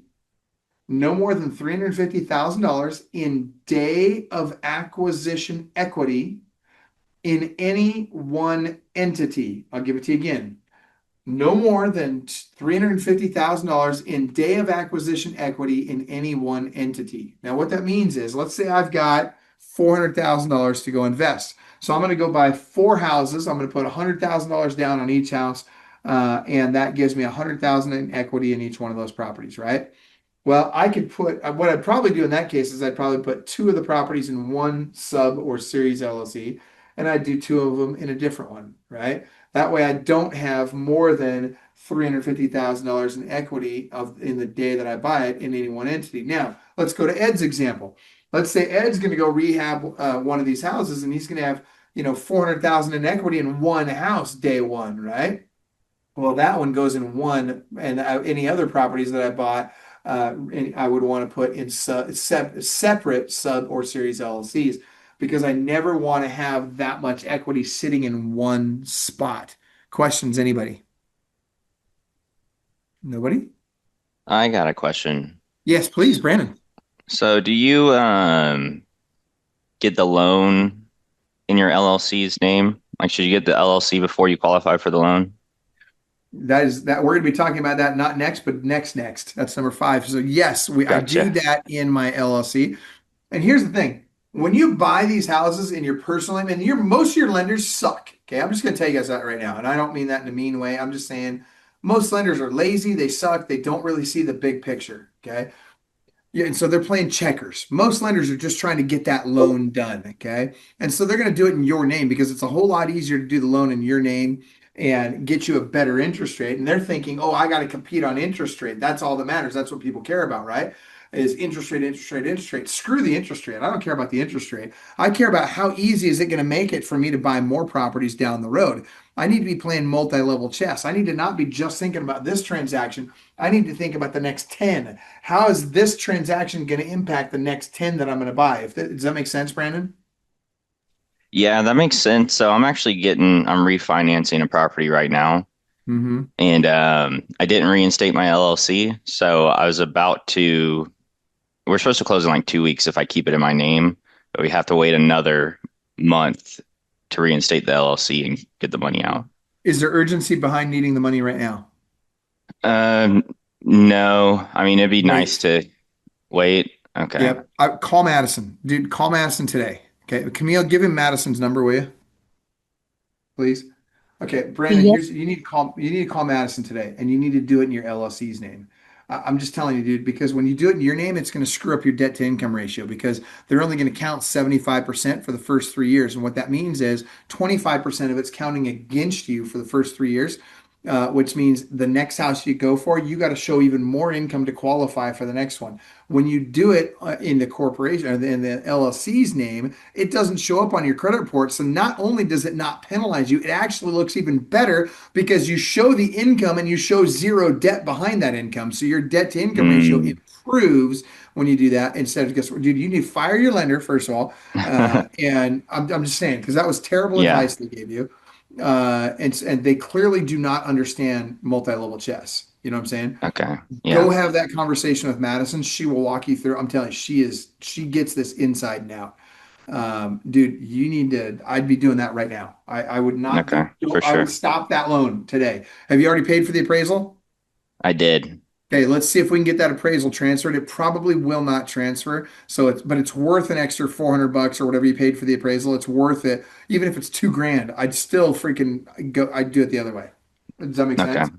No more than $350,000 in day of acquisition equity in any one entity. I'll give it to you again. No more than $350,000 in day of acquisition equity in any one entity. Now, what that means is, let's say I've got $400,000 to go invest. So I'm going to go buy 4 houses. I'm going to put $100,000 down on each house, and that gives me $100,000 in equity in each one of those properties, right? Well, I could put, what I'd probably do in that case is I'd probably put 2 of the properties in one sub or series LLC, and I'd do 2 of them in a different one, right? That way I don't have more than $350,000 in equity in the day that I buy it in any one entity. Now, let's go to Ed's example. Let's say Ed's going to go rehab one of these houses, and he's going to have, $400,000 in equity in one house day one, right? Well, that one goes in one, and any other properties that I bought, and I would want to put in separate sub or series LLCs, because I never want to have that much equity sitting in one spot. Questions, anybody? Nobody? I got a question. Yes, please, Brandon. So do you get the loan in your LLC's name? Like, should you get the LLC before you qualify for the loan? That we're going to be talking about that, not next, but next. That's number 5. So yes, I do that in my LLC. And here's the thing. When you buy these houses in your personal name, and most of your lenders suck. Okay, I'm just going to tell you guys that right now. And I don't mean that in a mean way. I'm just saying most lenders are lazy. They suck. They don't really see the big picture. Okay. Yeah, and so they're playing checkers. Most lenders are just trying to get that loan done. Okay. And so they're going to do it in your name because it's a whole lot easier to do the loan in your name and get you a better interest rate. And they're thinking, oh, I got to compete on interest rate. That's all that matters. That's what people care about, right? is interest rate, interest rate, interest rate. Screw the interest rate. I don't care about the interest rate. I care about how easy is it going to make it for me to buy more properties down the road. I need to be playing multi-level chess. I need to not be just thinking about this transaction. I need to think about the next 10. How is this transaction going to impact the next 10 that I'm going to buy? Does that make sense, Brandon? Yeah, that makes sense. So I'm refinancing a property right now, Mm-hmm. and I didn't reinstate my LLC. So we're supposed to close in like 2 weeks if I keep it in my name, but we have to wait another month to reinstate the LLC and get the money out. Is there urgency behind needing the money right now? Um, no, I mean, it'd be nice Wait. to wait. Okay. Yep. Call Madison. Dude, call Madison today. Okay. Camille, give him Madison's number, will you? Please. Okay, Brandon, Yes. you need to call Madison today, and you need to do it in your LLC's name. I'm just telling you, dude, because when you do it in your name, it's going to screw up your debt to income ratio because they're only going to count 75% for the first 3 years. And what that means is 25% of it's counting against you for the first 3 years, which means the next house you go for, you got to show even more income to qualify for the next one. When you do it in the corporation or in the LLC's name, it doesn't show up on your credit report. So not only does it not penalize you, it actually looks even better because you show the income and you show zero debt behind that income. So your debt to income ratio Mm. improves when you do that instead of, guess what, dude, you need to fire your lender, first of all. And I'm just saying, because that was terrible Yeah. advice they gave you. And they clearly do not understand multi-level chess. You know what I'm saying? Okay. Go Yeah. have that conversation with Madison. She will walk you through. I'm telling you, she gets this inside and out. Dude, I'd be doing that right now. I would not Okay. do, For I would sure. stop that loan today. Have you already paid for the appraisal? I did. Okay, let's see if we can get that appraisal transferred. It probably will not transfer. But it's worth an extra $400 or whatever you paid for the appraisal. It's worth it. Even if it's 2 grand, I'd still freaking go, I'd do it the other way. Does that make Okay. sense?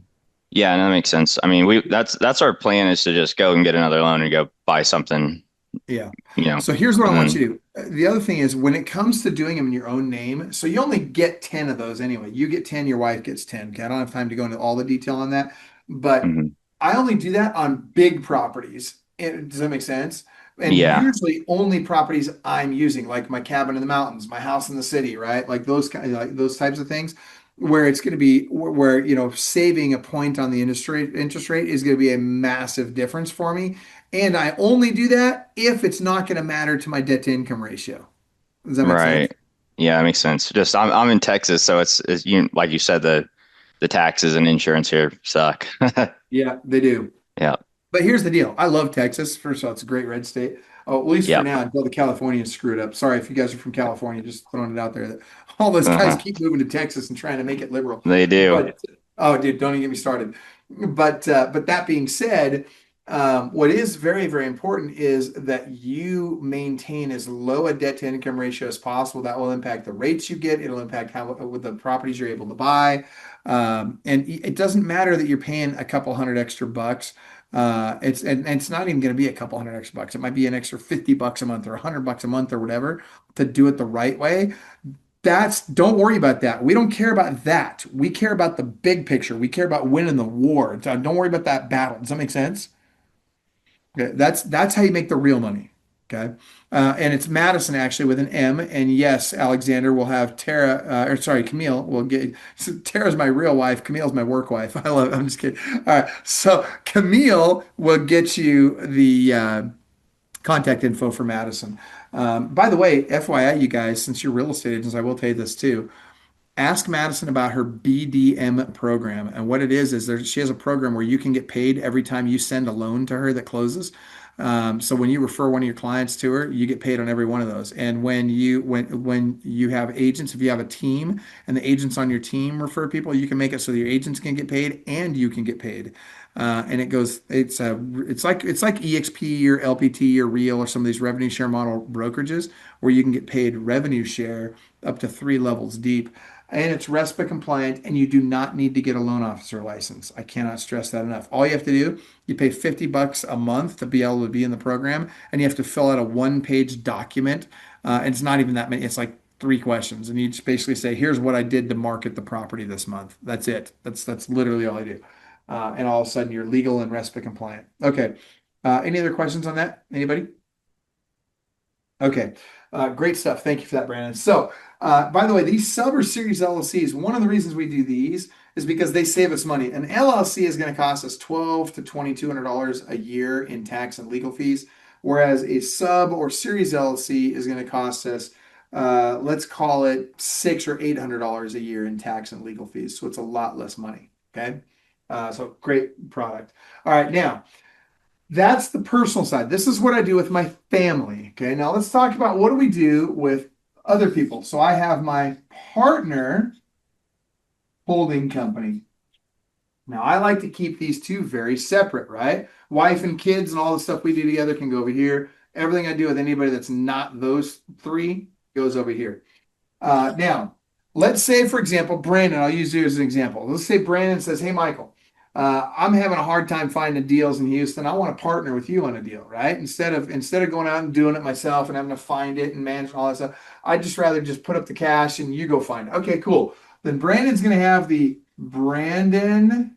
Yeah, no, that makes sense. I mean, that's our plan is to just go and get another loan and go buy something, Yeah. you know, So here's what I and want you then to do. The other thing is when it comes to doing them in your own name, so you only get 10 of those anyway. You get 10, your wife gets 10. Okay. I don't have time to go into all the detail on that, but mhm. I only do that on big properties. Does that make sense? And Yeah, usually only properties I'm using, like my cabin in the mountains, my house in the city, right? Like those kind of like those types of things where it's going to be where saving a point on the interest rate is going to be a massive difference for me. And I only do that if it's not going to matter to my debt to income ratio. Does that make sense? right. Yeah, that makes sense. Just I'm in Texas, so it's you like you said the taxes and insurance here suck. Yeah, they do. Yeah. But here's the deal. I love Texas. First of all, it's a great red state. Oh, at least for Yep. now, until the Californians screw it up. Sorry if you guys are from California, just throwing it out there that all those guys Uh-huh. keep moving to Texas and trying to make it liberal. They do. But oh, dude, don't even get me started. But that being said, what is very, very important is that you maintain as low a debt to income ratio as possible. That will impact the rates you get. It'll impact how with the properties you're able to buy. And it doesn't matter that you're paying a couple hundred extra bucks. And it's not even going to be a couple hundred extra bucks. It might be an extra $50 a month or $100 a month or whatever to do it the right way. Don't worry about that. We don't care about that. We care about the big picture. We care about winning the war. Don't worry about that battle. Does that make sense? Okay, that's how you make the real money. Okay. And it's Madison actually with an M. And yes, Alexander will have Tara, or sorry, Camille will get, so Tara's my real wife. Camille's my work wife. I love it. I'm just kidding. All right. So Camille will get you the contact info for Madison. By the way, FYI, you guys, since you're real estate agents, I will tell you this too. Ask Madison about her BDM program. And what it is she has a program where you can get paid every time you send a loan to her that closes. So when you refer one of your clients to her, you get paid on every one of those. And when you have agents, if you have a team and the agents on your team refer people, you can make it so your agents can get paid and you can get paid. And it's like EXP or LPT or Real or some of these revenue share model brokerages where you can get paid revenue share up to 3 levels deep. And it's RESPA compliant, and you do not need to get a loan officer license. I cannot stress that enough. All you have to do, you pay $50 a month to be able to be in the program, and you have to fill out a 1-page document. And it's not even that many, it's like 3 questions. And you just basically say, here's what I did to market the property this month. That's it. That's literally all I do. And all of a sudden you're legal and RESPA compliant. Okay. Any other questions on that? Anybody? Okay. Great stuff. Thank you for that, Brandon. So, by the way, these sub or series LLCs, one of the reasons we do these is because they save us money. An LLC is going to cost us $1,200 to $2,200 a year in tax and legal fees, whereas a sub or series LLC is going to cost us, let's call it $600 or $800 a year in tax and legal fees. So it's a lot less money. Okay. So great product. All right. Now, that's the personal side. This is what I do with my family. Okay. Now let's talk about what do we do with other people. So I have my partner holding company. Now I like to keep these two very separate, right? Wife and kids and all the stuff we do together can go over here. Everything I do with anybody that's not those three goes over here. Now, let's say, for example, Brandon, I'll use you as an example. Let's say Brandon says, hey, Michael, I'm having a hard time finding deals in Houston. I want to partner with you on a deal, right? Instead of going out and doing it myself and having to find it and manage all that stuff, I'd just rather just put up the cash and you go find it. Okay, cool. Then Brandon's going to have the Brandon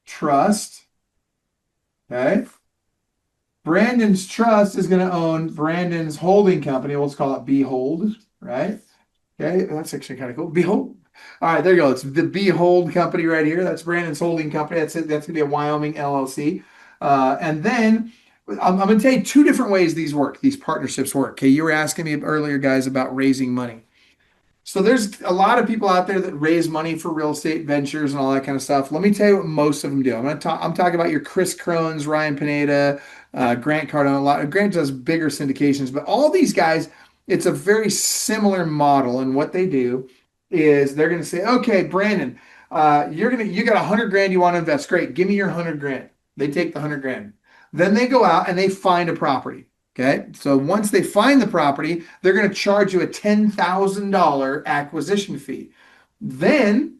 Trust. Okay. Brandon's Trust is going to own Brandon's holding company. Let's call it Behold, right? Okay, that's actually kind of cool. Behold. All right, there you go. It's the Behold company right here. That's Brandon's holding company. That's it. That's going to be a Wyoming LLC. And then I'm going to tell you two different ways these work. These partnerships work. Okay, you were asking me earlier, guys, about raising money. So there's a lot of people out there that raise money for real estate ventures and all that kind of stuff. Let me tell you what most of them do. I'm talking about your Chris Crones, Ryan Pineda, Grant Cardone. Grant does bigger syndications, but all these guys, it's a very similar model. And what they do is they're going to say, okay, Brandon, you got 100 grand you want to invest. Great. Give me your 100 grand. They take the 100 grand. Then they go out and they find a property. Okay. So once they find the property, they're going to charge you a $10,000 acquisition fee. Then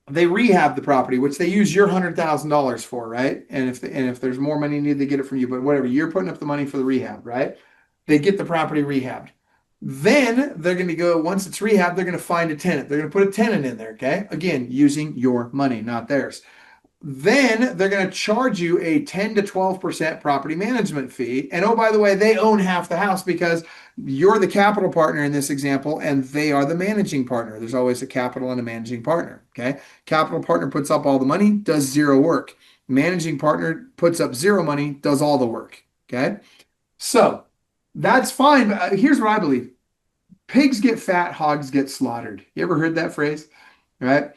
they rehab the property, which they use your $100,000 for, right? And if there's more money needed, they get it from you, but whatever, you're putting up the money for the rehab, right? They get the property rehabbed. Then they're going to go, once it's rehabbed, they're going to find a tenant. They're going to put a tenant in there, okay? Again, using your money, not theirs. Then they're going to charge you a 10 to 12% property management fee. And oh, by the way, they own half the house because you're the capital partner in this example, and they are the managing partner. There's always a capital and a managing partner, okay? Capital partner puts up all the money, does zero work. Managing partner puts up zero money, does all the work, okay? So that's fine. But here's what I believe. Pigs get fat, hogs get slaughtered. You ever heard that phrase? Right?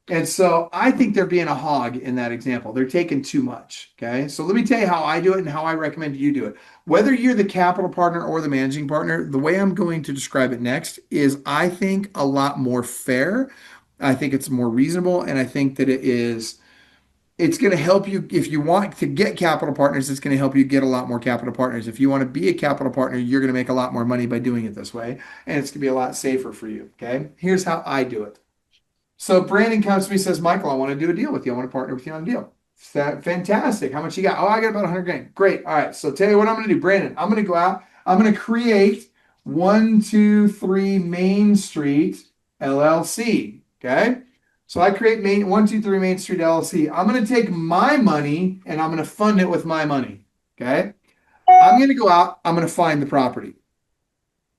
And so I think they're being a hog in that example. They're taking too much. Okay. So let me tell you how I do it and how I recommend you do it. Whether you're the capital partner or the managing partner, the way I'm going to describe it next is I think a lot more fair. I think it's more reasonable. And I think that it's going to help you. If you want to get capital partners, it's going to help you get a lot more capital partners. If you want to be a capital partner, you're going to make a lot more money by doing it this way. And it's going to be a lot safer for you. Okay. Here's how I do it. So Brandon comes to me and says, Michael, I want to do a deal with you. I want to partner with you on a deal. Fantastic. How much you got? Oh, I got about 100 grand. Great. All right. So tell you what I'm going to do, Brandon. I'm going to go out. I'm going to create 123 Main Street LLC. Okay. So I create 123 Main Street LLC. I'm going to take my money and I'm going to fund it with my money. Okay. I'm going to go out. I'm going to find the property.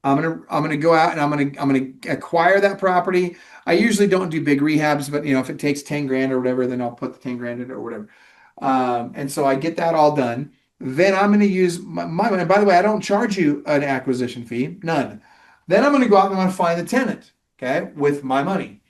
I'm gonna go out and I'm gonna acquire that property. I usually don't do big rehabs, but if it takes 10 grand or whatever, then I'll put the 10 grand in it or whatever. And so I get that all done. Then I'm gonna use my money. And by the way, I don't charge you an acquisition fee, none. Then I'm gonna go out and I'm gonna find the tenant, okay, with my money.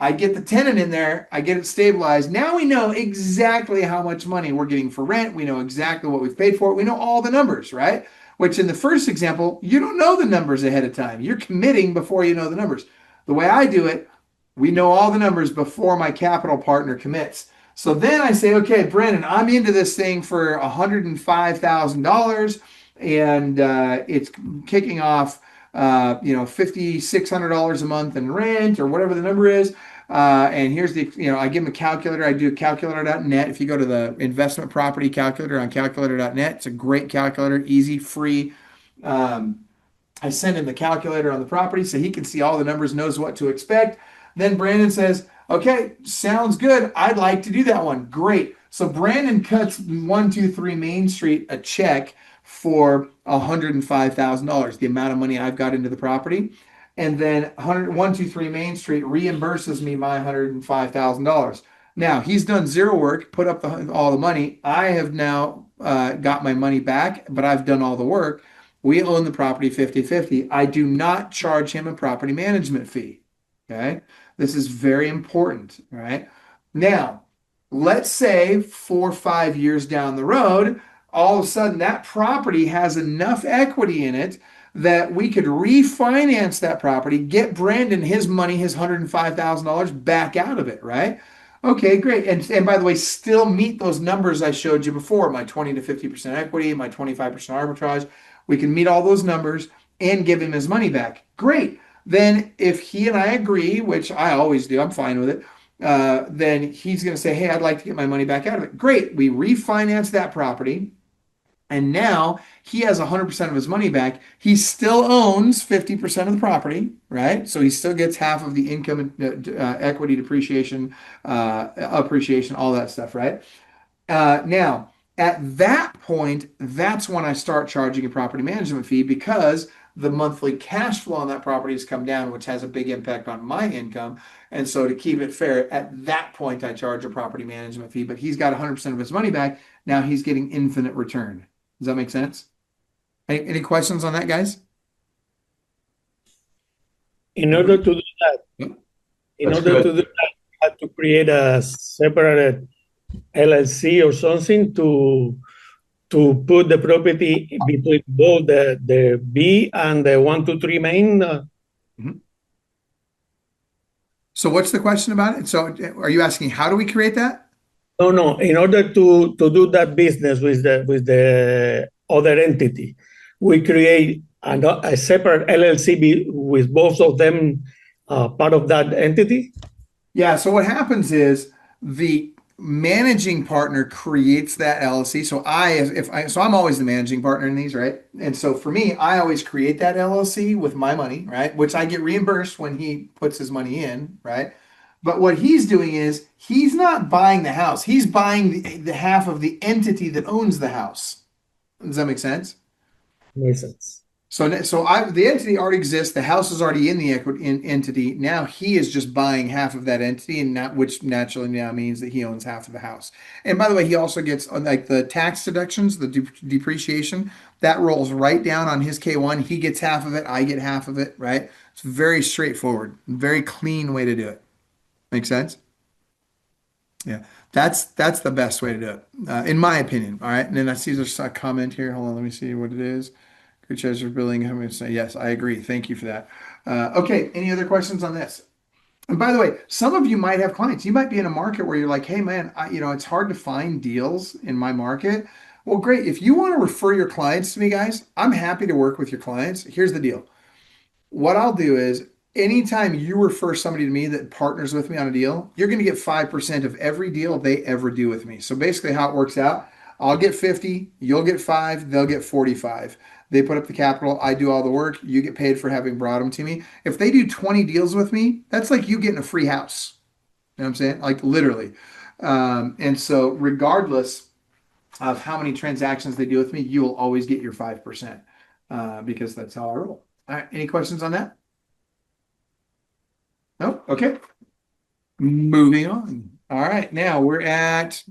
I get the tenant in there, I get it stabilized. Now we know exactly how much money we're getting for rent. We know exactly what we've paid for it. We know all the numbers, right? Which in the first example, you don't know the numbers ahead of time. You're committing before you know the numbers. The way I do it, we know all the numbers before my capital partner commits. So then I say, okay, Brandon, I'm into this thing for $105,000 and it's kicking off, $5,600 a month in rent or whatever the number is. And here's I give them a calculator. I do calculator.net. If you go to the investment property calculator on calculator.net, it's a great calculator, easy, free. I send him the calculator on the property so he can see all the numbers, knows what to expect. Then Brandon says, okay, sounds good. I'd like to do that one. Great. So Brandon cuts 123 Main Street a check for $105,000, the amount of money I've got into the property. And then 123 Main Street reimburses me my $105,000. Now he's done zero work, put up all the money. I have now got my money back, but I've done all the work. We own the property 50-50. I do not charge him a property management fee. Okay. This is very important. All right. Now, let's say 4 or 5 years down the road, all of a sudden that property has enough equity in it that we could refinance that property, get Brandon his money, his $105,000 back out of it, right? Okay, great. And by the way, still meet those numbers I showed you before, my 20 to 50% equity, my 25% arbitrage. We can meet all those numbers and give him his money back. Great. Then if he and I agree, which I always do, I'm fine with it, then he's going to say, hey, I'd like to get my money back out of it. Great. We refinance that property. And now he has 100% of his money back. He still owns 50% of the property, right? So he still gets half of the income, equity, depreciation, appreciation, all that stuff, right? Now, at that point, that's when I start charging a property management fee because the monthly cash flow on that property has come down, which has a big impact on my income. And so to keep it fair, at that point, I charge a property management fee, but he's got 100% of his money back. Now he's getting infinite return. Does that make sense? Any questions on that, guys? In order to do that, Yep. in That's order good. to do that, you have to create a separate LLC or something to put the property between both the B and the 123 Main. So what's the question about it? So are you asking how do we create that? No. In order to do that business with the other entity, we create a separate LLC with both of them part of that entity. Yeah. So what happens is the managing partner creates that LLC. So I'm always the managing partner in these, right? And so for me, I always create that LLC with my money, right? Which I get reimbursed when he puts his money in, right? But what he's doing is he's not buying the house. He's buying the half of the entity that owns the house. Does that make sense? Makes sense. So the entity already exists. The house is already in the entity. Now he is just buying half of that entity, which naturally now means that he owns half of the house. And by the way, he also gets like the tax deductions, the depreciation that rolls right down on his K1. He gets half of it. I get half of it. Right? It's very straightforward, very clean way to do it. Make sense? Yeah, that's the best way to do it, in my opinion. All right, and then I see there's a comment here. Hold on, let me see what it is. Good treasure billing. I'm going to say yes. I agree. Thank you for that. Okay, any other questions on this? And by the way, some of you might have clients. You might be in a market where you're like, hey man, it's hard to find deals in my market. Well, great. If you want to refer your clients to me, guys, I'm happy to work with your clients. Here's the deal. What I'll do is anytime you refer somebody to me that partners with me on a deal, you're going to get 5% of every deal they ever do with me. So basically how it works out, I'll get 50, you'll get 5, they'll get 45. They put up the capital, I do all the work, you get paid for having brought them to me. If they do 20 deals with me, that's like you getting a free house. You know what I'm saying? Like literally. And so regardless of how many transactions they do with me, you will always get your 5% because that's how I roll. All right, any questions on that? No? Okay. Moving on. All right, now we're at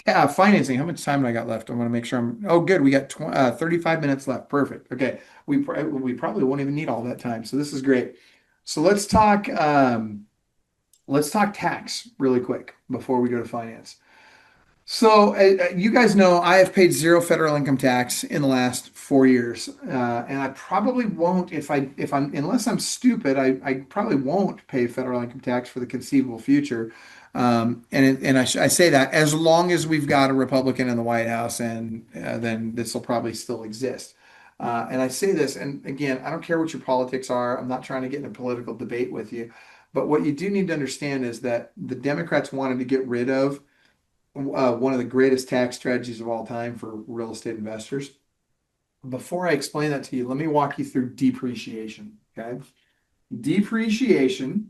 financing. How much time do I got left? I want to make sure oh, good. We got 35 minutes left. Perfect. Okay. We probably won't even need all that time. So this is great. So let's talk tax really quick before we go to finance. So you guys know I have paid zero federal income tax in the last 4 years, and I probably won't unless I'm stupid. I probably won't pay federal income tax for the conceivable future. I say that as long as we've got a Republican in the White House, and then this will probably still exist. And I say this, and again, I don't care what your politics are. I'm not trying to get in a political debate with you, but what you do need to understand is that the Democrats wanted to get rid of one of the greatest tax strategies of all time for real estate investors. Before I explain that to you, let me walk you through depreciation. Okay. Depreciation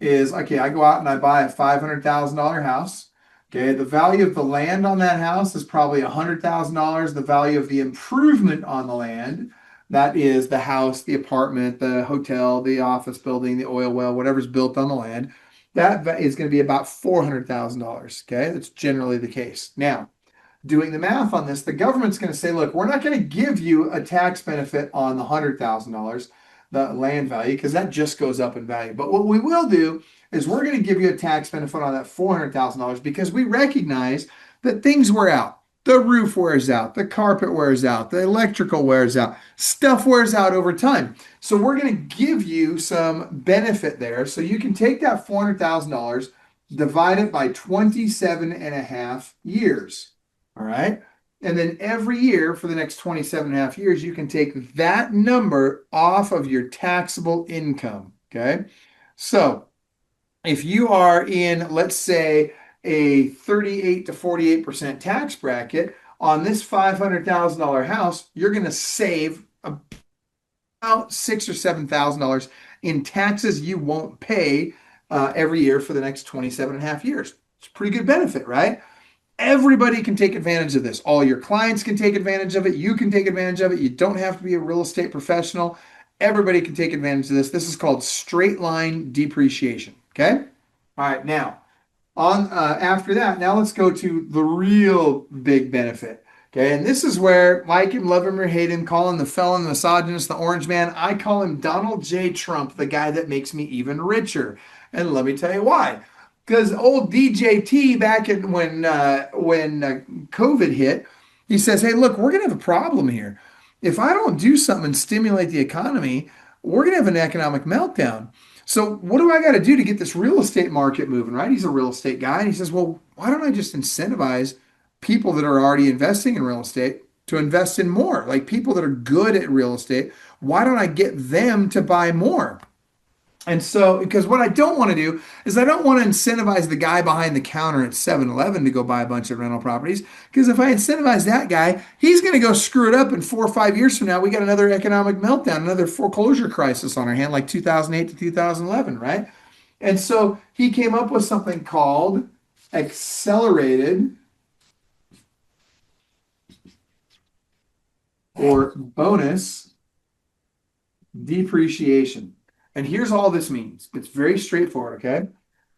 is, okay, I go out and I buy a $500,000 house. Okay, the value of the land on that house is probably $100,000. The value of the improvement on the land, that is the house, the apartment, the hotel, the office building, the oil well, whatever's built on the land, that is going to be about $400,000. Okay, that's generally the case. Now, doing the math on this, the government's going to say, look, we're not going to give you a tax benefit on the $100,000, the land value, because that just goes up in value. But what we will do is we're going to give you a tax benefit on that $400,000 because we recognize that things wear out. The roof wears out, the carpet wears out, the electrical wears out, stuff wears out over time. So we're going to give you some benefit there. So you can take that $400,000, divide it by 27 and a half years. All right. And then every year for the next 27 and a half years, you can take that number off of your taxable income. Okay. So if you are in, let's say, a 38 to 48% tax bracket on this $500,000 house, you're going to save about $6,000 or $7,000 in taxes you won't pay every year for the next 27 and a half years. It's a pretty good benefit, right? Everybody can take advantage of this. All your clients can take advantage of it. You can take advantage of it. You don't have to be a real estate professional. Everybody can take advantage of this. This is called straight line depreciation. Okay. All right. Now, after that, now let's go to the real big benefit. Okay. And this is where Mike, him, love him or hate him, call him the felon, the misogynist, the orange man. I call him Donald J. Trump, the guy that makes me even richer. And let me tell you why. Because old DJT back when COVID hit, he says, hey, look, we're going to have a problem here. If I don't do something and stimulate the economy, we're going to have an economic meltdown. So what do I got to do to get this real estate market moving, right? He's a real estate guy. And he says, well, why don't I just incentivize people that are already investing in real estate to invest in more? Like people that are good at real estate, why don't I get them to buy more? And so, because what I don't want to do is I don't want to incentivize the guy behind the counter at 7-Eleven to go buy a bunch of rental properties. Because if I incentivize that guy, he's going to go screw it up in 4 or 5 years from now. We got another economic meltdown, another foreclosure crisis on our hand, like 2008 to 2011, right? And so he came up with something called accelerated or bonus depreciation. And here's all this means. It's very straightforward, okay?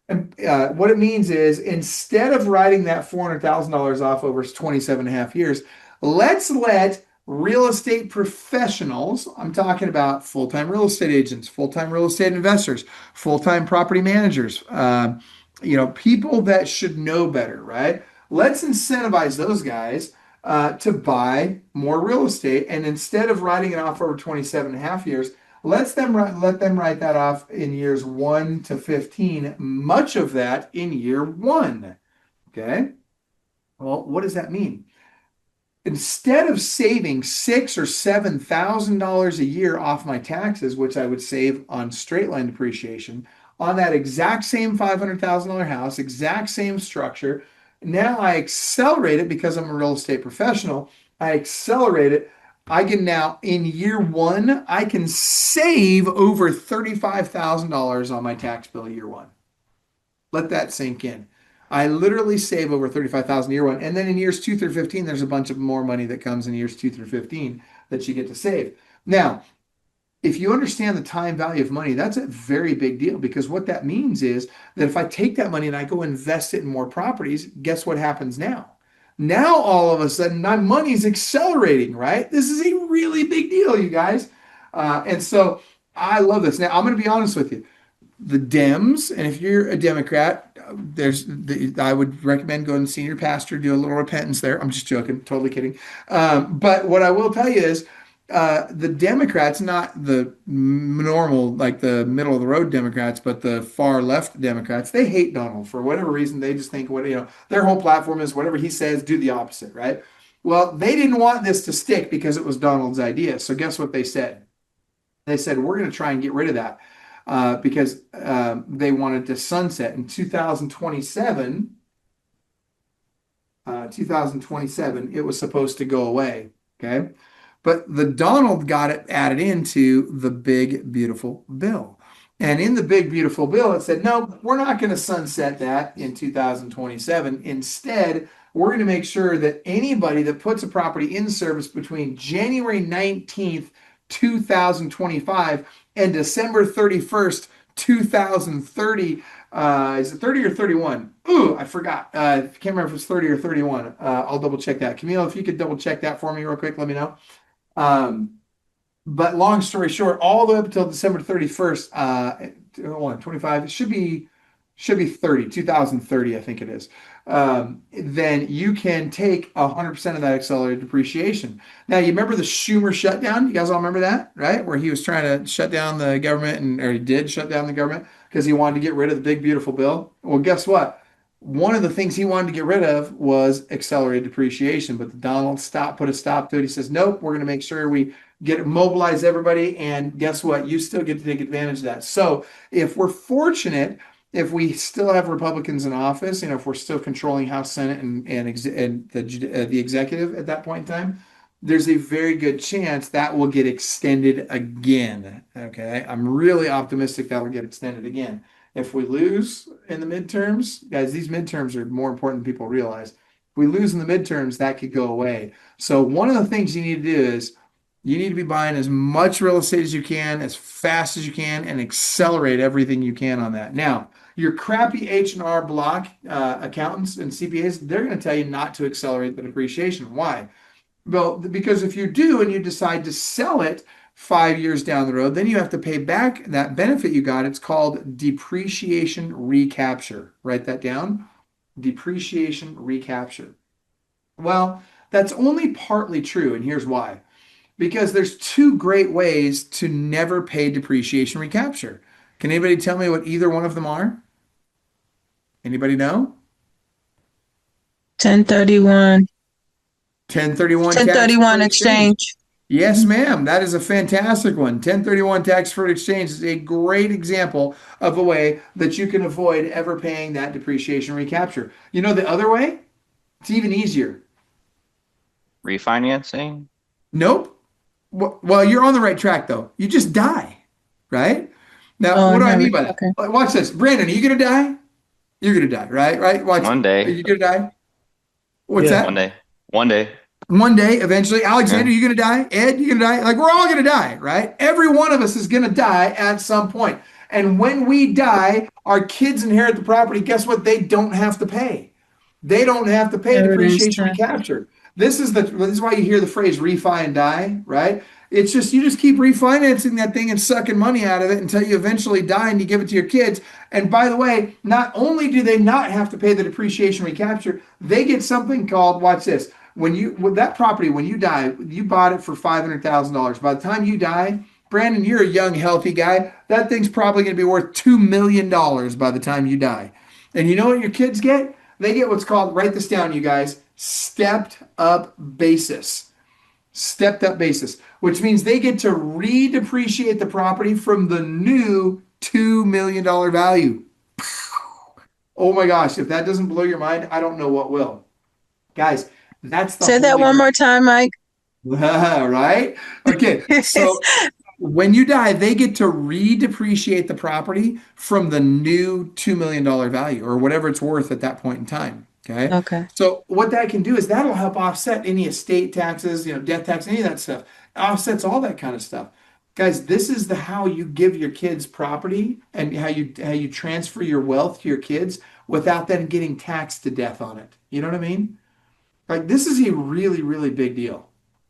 And what it means is instead of writing that $400,000 off over 27 and a half years, let's let real estate professionals, I'm talking about full-time real estate agents, full-time real estate investors, full-time property managers, people that should know better, right? Let's incentivize those guys to buy more real estate. And instead of writing it off over 27 and a half years, let them write that off in years 1 to 15, much of that in year 1. Okay. Well, what does that mean? Instead of saving $6,000 or $7,000 a year off my taxes, which I would save on straight line depreciation, on that exact same $500,000 house, exact same structure, now I accelerate it because I'm a real estate professional. I accelerate it. I can now, in year 1, I can save over $35,000 on my tax bill year 1. Let that sink in. I literally save over $35,000 year 1. And then in years 2 through 15, there's a bunch of more money that comes in years 2 through 15 that you get to save. Now, if you understand the time value of money, that's a very big deal, because what that means is that if I take that money and I go invest it in more properties, guess what happens now? Now, all of a sudden, my money's accelerating, right? This is a really big deal, you guys. And so I love this. Now, I'm going to be honest with you. The Dems, and if you're a Democrat, I would recommend going to senior pastor, do a little repentance there. I'm just joking, totally kidding. But what I will tell you is the Democrats, not the normal, like the middle of the road Democrats, but the far left Democrats, they hate Donald for whatever reason. They just think their whole platform is whatever he says, do the opposite, right? Well, they didn't want this to stick because it was Donald's idea. So guess what they said? They said, we're going to try and get rid of that because they wanted to sunset in 2027. 2027, it was supposed to go away. Okay. But the Donald got it added into the big, beautiful bill. And in the big, beautiful bill, it said, no, we're not going to sunset that in 2027. Instead, we're going to make sure that anybody that puts a property in service between January 19th, 2025 and December 31st, 2030, is it 30 or 31? Ooh, I forgot. I can't remember if it's 30 or 31. I'll double check that. Camille, if you could double check that for me real quick, let me know. But long story short, all the way up until December 31st, 25, it should be 2030, I think it is. Then you can take 100% of that accelerated depreciation. Now, you remember the Schumer shutdown? You guys all remember that, right? Where he was trying to shut down the government, or he did shut down the government because he wanted to get rid of the big, beautiful bill. Well, guess what? One of the things he wanted to get rid of was accelerated depreciation, but Donald put a stop to it. He says, nope, we're going to make sure we mobilize everybody. And guess what? You still get to take advantage of that. So if we're fortunate, if we still have Republicans in office, if we're still controlling House, Senate, and the executive at that point in time, there's a very good chance that will get extended again. Okay. I'm really optimistic that will get extended again. If we lose in the midterms, guys, these midterms are more important than people realize. If we lose in the midterms, that could go away. So one of the things you need to do is you need to be buying as much real estate as you can, as fast as you can, and accelerate everything you can on that. Now, your crappy H&R Block accountants and CPAs, they're going to tell you not to accelerate the depreciation. Why? Well, because if you do and you decide to sell it 5 years down the road, then you have to pay back that benefit you got. It's called depreciation recapture. Write that down. Depreciation recapture. Well, that's only partly true, and here's why. Because there's two great ways to never pay depreciation recapture. Can anybody tell me what either one of them are? Anybody know? 1031. 1031 1031 tax-free exchange. Yes, ma'am. That is a fantastic one. 1031 tax-free exchange is a great example of a way that you can avoid ever paying that depreciation recapture. You know the other way? It's even easier. Refinancing? Nope. Well, you're on the right track, though. You just die, right? Now, Oh, what do I never. mean by that? Okay. Watch this. Brandon, are you going to die? You're going to die, right? Right? Watch. One day. Are you going to die? What's Yeah. that? One day. One day. One day, eventually. Alexander, Yeah. you going to die? Ed, you going to die? Like, we're all going to die, right? Every one of us is going to die at some point. And when we die, our kids inherit the property. Guess what? They don't have to pay. They don't have to pay There it is, depreciation recapture. This is why you hear the phrase refi and die, right? It's just, you just keep refinancing that thing and sucking money out of it until you eventually die and you give it to your kids. And by the way, not only do they not have to pay the depreciation recapture, they get something called, watch this, with that property, when you die, you bought it for $500,000. By the time you die, Brandon, you're a young, healthy guy. That thing's probably going to be worth $2 million by the time you die. And you know what your kids get? They get what's called, write this down, you guys, stepped up basis. Stepped up basis, which means they get to redepreciate the property from the new $2 million value. Oh my gosh, if that doesn't blow your mind, I don't know what will. Guys, that's the Say that holy one more time, Mike. right? Okay, so when you die, they get to redepreciate the property from the new $2 million value or whatever it's worth at that point in time. Okay. Okay. So what that can do is that'll help offset any estate taxes, death tax, any of that stuff. It offsets all that kind of stuff. Guys, this is how you give your kids property and how you transfer your wealth to your kids without them getting taxed to death on it. You know what I mean? Like, this is a really, really big deal.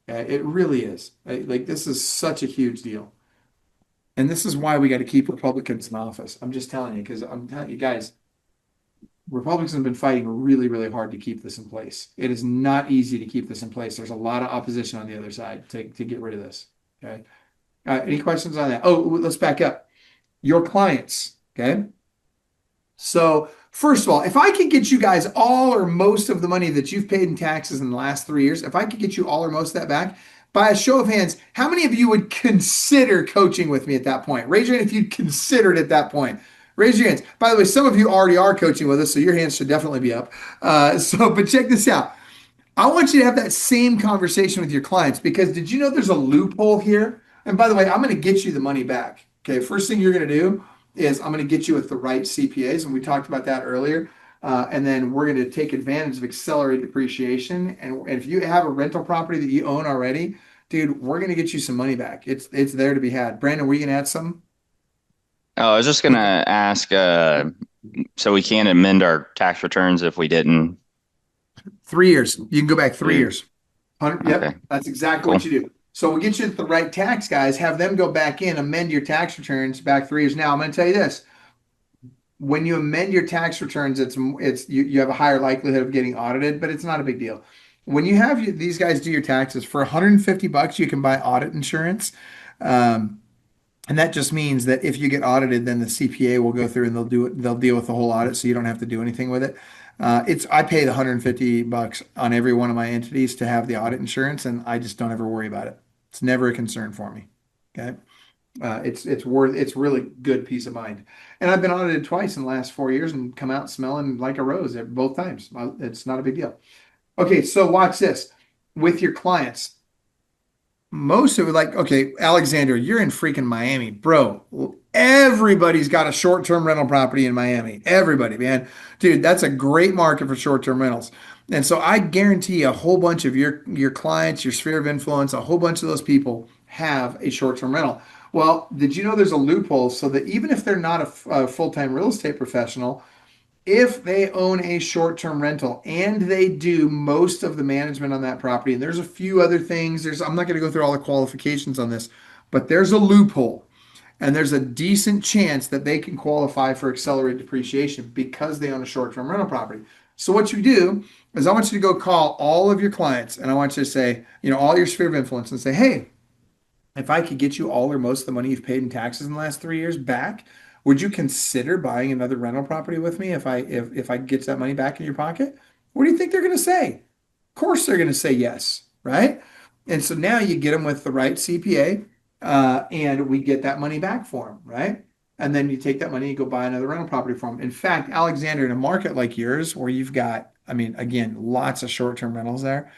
Okay? It really is. Like, this is such a huge deal. And this is why we got to keep Republicans in office. I'm just telling you, because I'm telling you guys, Republicans have been fighting really, really hard to keep this in place. It is not easy to keep this in place. There's a lot of opposition on the other side to get rid of this. Okay. Any questions on that? Oh, let's back up. Your clients. Okay. So first of all, if I could get you guys all or most of the money that you've paid in taxes in the last 3 years, if I could get you all or most of that back, by a show of hands, how many of you would consider coaching with me at that point? Raise your hand if you'd consider it at that point. Raise your hands. By the way, some of you already are coaching with us, so your hands should definitely be up. But check this out. I want you to have that same conversation with your clients, because did you know there's a loophole here? And by the way, I'm going to get you the money back. Okay, first thing you're going to do is I'm going to get you with the right CPAs, and we talked about that earlier. And then we're going to take advantage of accelerated depreciation. And if you have a rental property that you own already, dude, we're going to get you some money back. It's there to be had. Brandon, were you going to add something? Oh, I was just gonna ask, so we can't amend our tax returns if we didn't. 3 years. You can go back 3 Three. years. Yep, Okay, that's exactly cool. what you do. So we'll get you the right tax guys, have them go back in, amend your tax returns back 3 years. Now, I'm going to tell you this. When you amend your tax returns, you have a higher likelihood of getting audited, but it's not a big deal. When you have these guys do your taxes for $150, you can buy audit insurance. Um, and that just means that if you get audited, then the CPA will go through and they'll deal with the whole audit, so you don't have to do anything with it. I pay the $150 on every one of my entities to have the audit insurance, and I just don't ever worry about it. It's never a concern for me. Okay. It's really good peace of mind. And I've been audited twice in the last 4 years and come out smelling like a rose at both times. It's not a big deal. Okay, so watch this. With your clients, most of it, like, okay, Alexander, you're in freaking Miami, bro. Everybody's got a short-term rental property in Miami. Everybody, man. Dude, that's a great market for short-term rentals. And so I guarantee a whole bunch of your clients, your sphere of influence, a whole bunch of those people have a short-term rental. Well, did you know there's a loophole so that even if they're not a full-time real estate professional, if they own a short-term rental and they do most of the management on that property, and there's a few other things, I'm not going to go through all the qualifications on this, but there's a loophole and there's a decent chance that they can qualify for accelerated depreciation because they own a short-term rental property. So what you do is I want you to go call all of your clients and I want you to say, all your sphere of influence and say, hey, if I could get you all or most of the money you've paid in taxes in the last 3 years back, would you consider buying another rental property with me if I get that money back in your pocket? What do you think they're going to say? Of course they're going to say yes, right? And so now you get them with the right CPA, and we get that money back for them, right? And then you take that money and go buy another rental property for them. In fact, Alexander, in a market like yours, where you've got, again, lots of short-term rentals there,